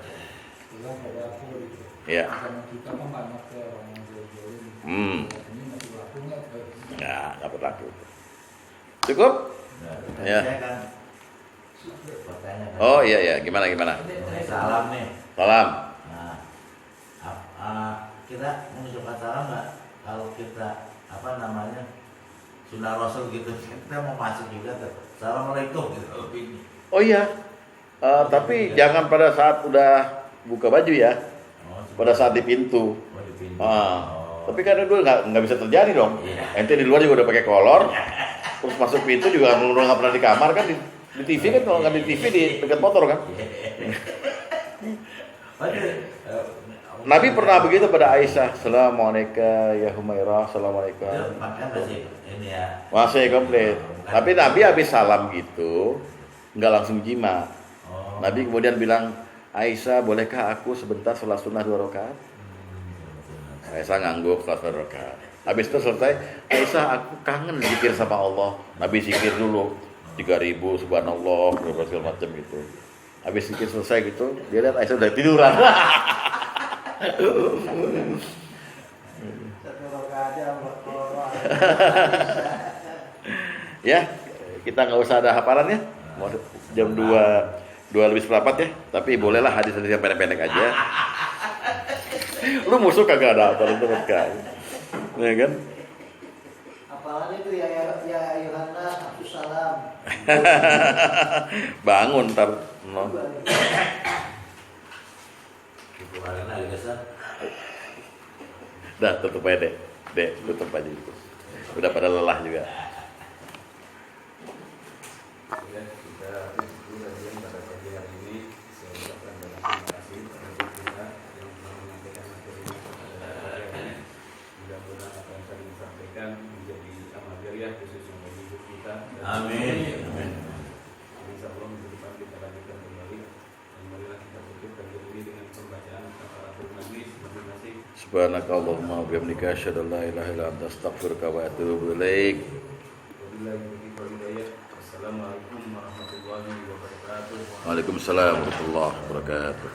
Ya. Kita kan banyak orang yang jual-jualin. Ini masih berlaku nggak? Nggak berlaku. Cukup? Ya. Saya kan pertanyaan. Oh iya, gimana? Salam nih. Salam. Nah, kita mengucapkan salam nggak? Kalau kita sunnah Rasul gitu, kita mau masuk juga tuh. Assalamualaikum gitu. Oh iya. Tapi jangan pada saat udah buka baju ya. Pada saat di pintu. Di pintu. Tapi kan itu nggak bisa terjadi dong. Iya. Ente di luar juga udah pakai kolor, terus masuk pintu juga nggak pernah di kamar kan di TV kan, kalau nggak di TV di dekat motor kan. Nabi pernah begitu pada Aisyah. Assalamualaikum ya Humairah. Assalamualaikum. Makan masih ini ya. Masih komplit. Tapi Nabi habis salam gitu nggak langsung jima. Nabi kemudian bilang, Aisyah bolehkah aku sebentar sholat sunnah 2 rakaat? Aisyah ngangguk sholat 2 rakaat. Habis itu selesai, Aisyah aku kangen zikir sama Allah. Nabi zikir dulu 3.000 subhanallah segala macam gitu. Habis zikir selesai gitu, dia lihat Aisyah udah tiduran. Ya, kita nggak usah ada hafalannya. Mau jam 2 lebih seperempat ya. Tapi bolehlah hadis-hadis yang pendek-pendek aja. Lu musuh kagak ada hafalan terus kan. Ya kan? Apalagi itu ya Yohanes, aku salam. Bangun ntar no. Dah tutup aja dek tutup aja itu. Udah pada lelah juga. Ya, kita itu kajian pada pagi hari ini. Saya ucapkan banyak terima kasih kepada kita yang telah menyampaikan materi ini kepada kita. Mudah-mudahan apa yang tadi disampaikan menjadi amal jariah khususnya bagi hidup kita. Amin. Insya Allah minggu depan kita lanjutkan kembali. Dan marilah kita tutup kajian ini dengan pembacaan kafaratul majlis masing-masing. Subhanakallahumma wa bihamdika asyhadu an la ilaha illa anta astaghfiruka wa atubu ilaik. Wabillahi taufiq wal hidayah. Assalamualaikum warahmatullahi wabarakatuh. Waalaikumsalam warahmatullahi wabarakatuh.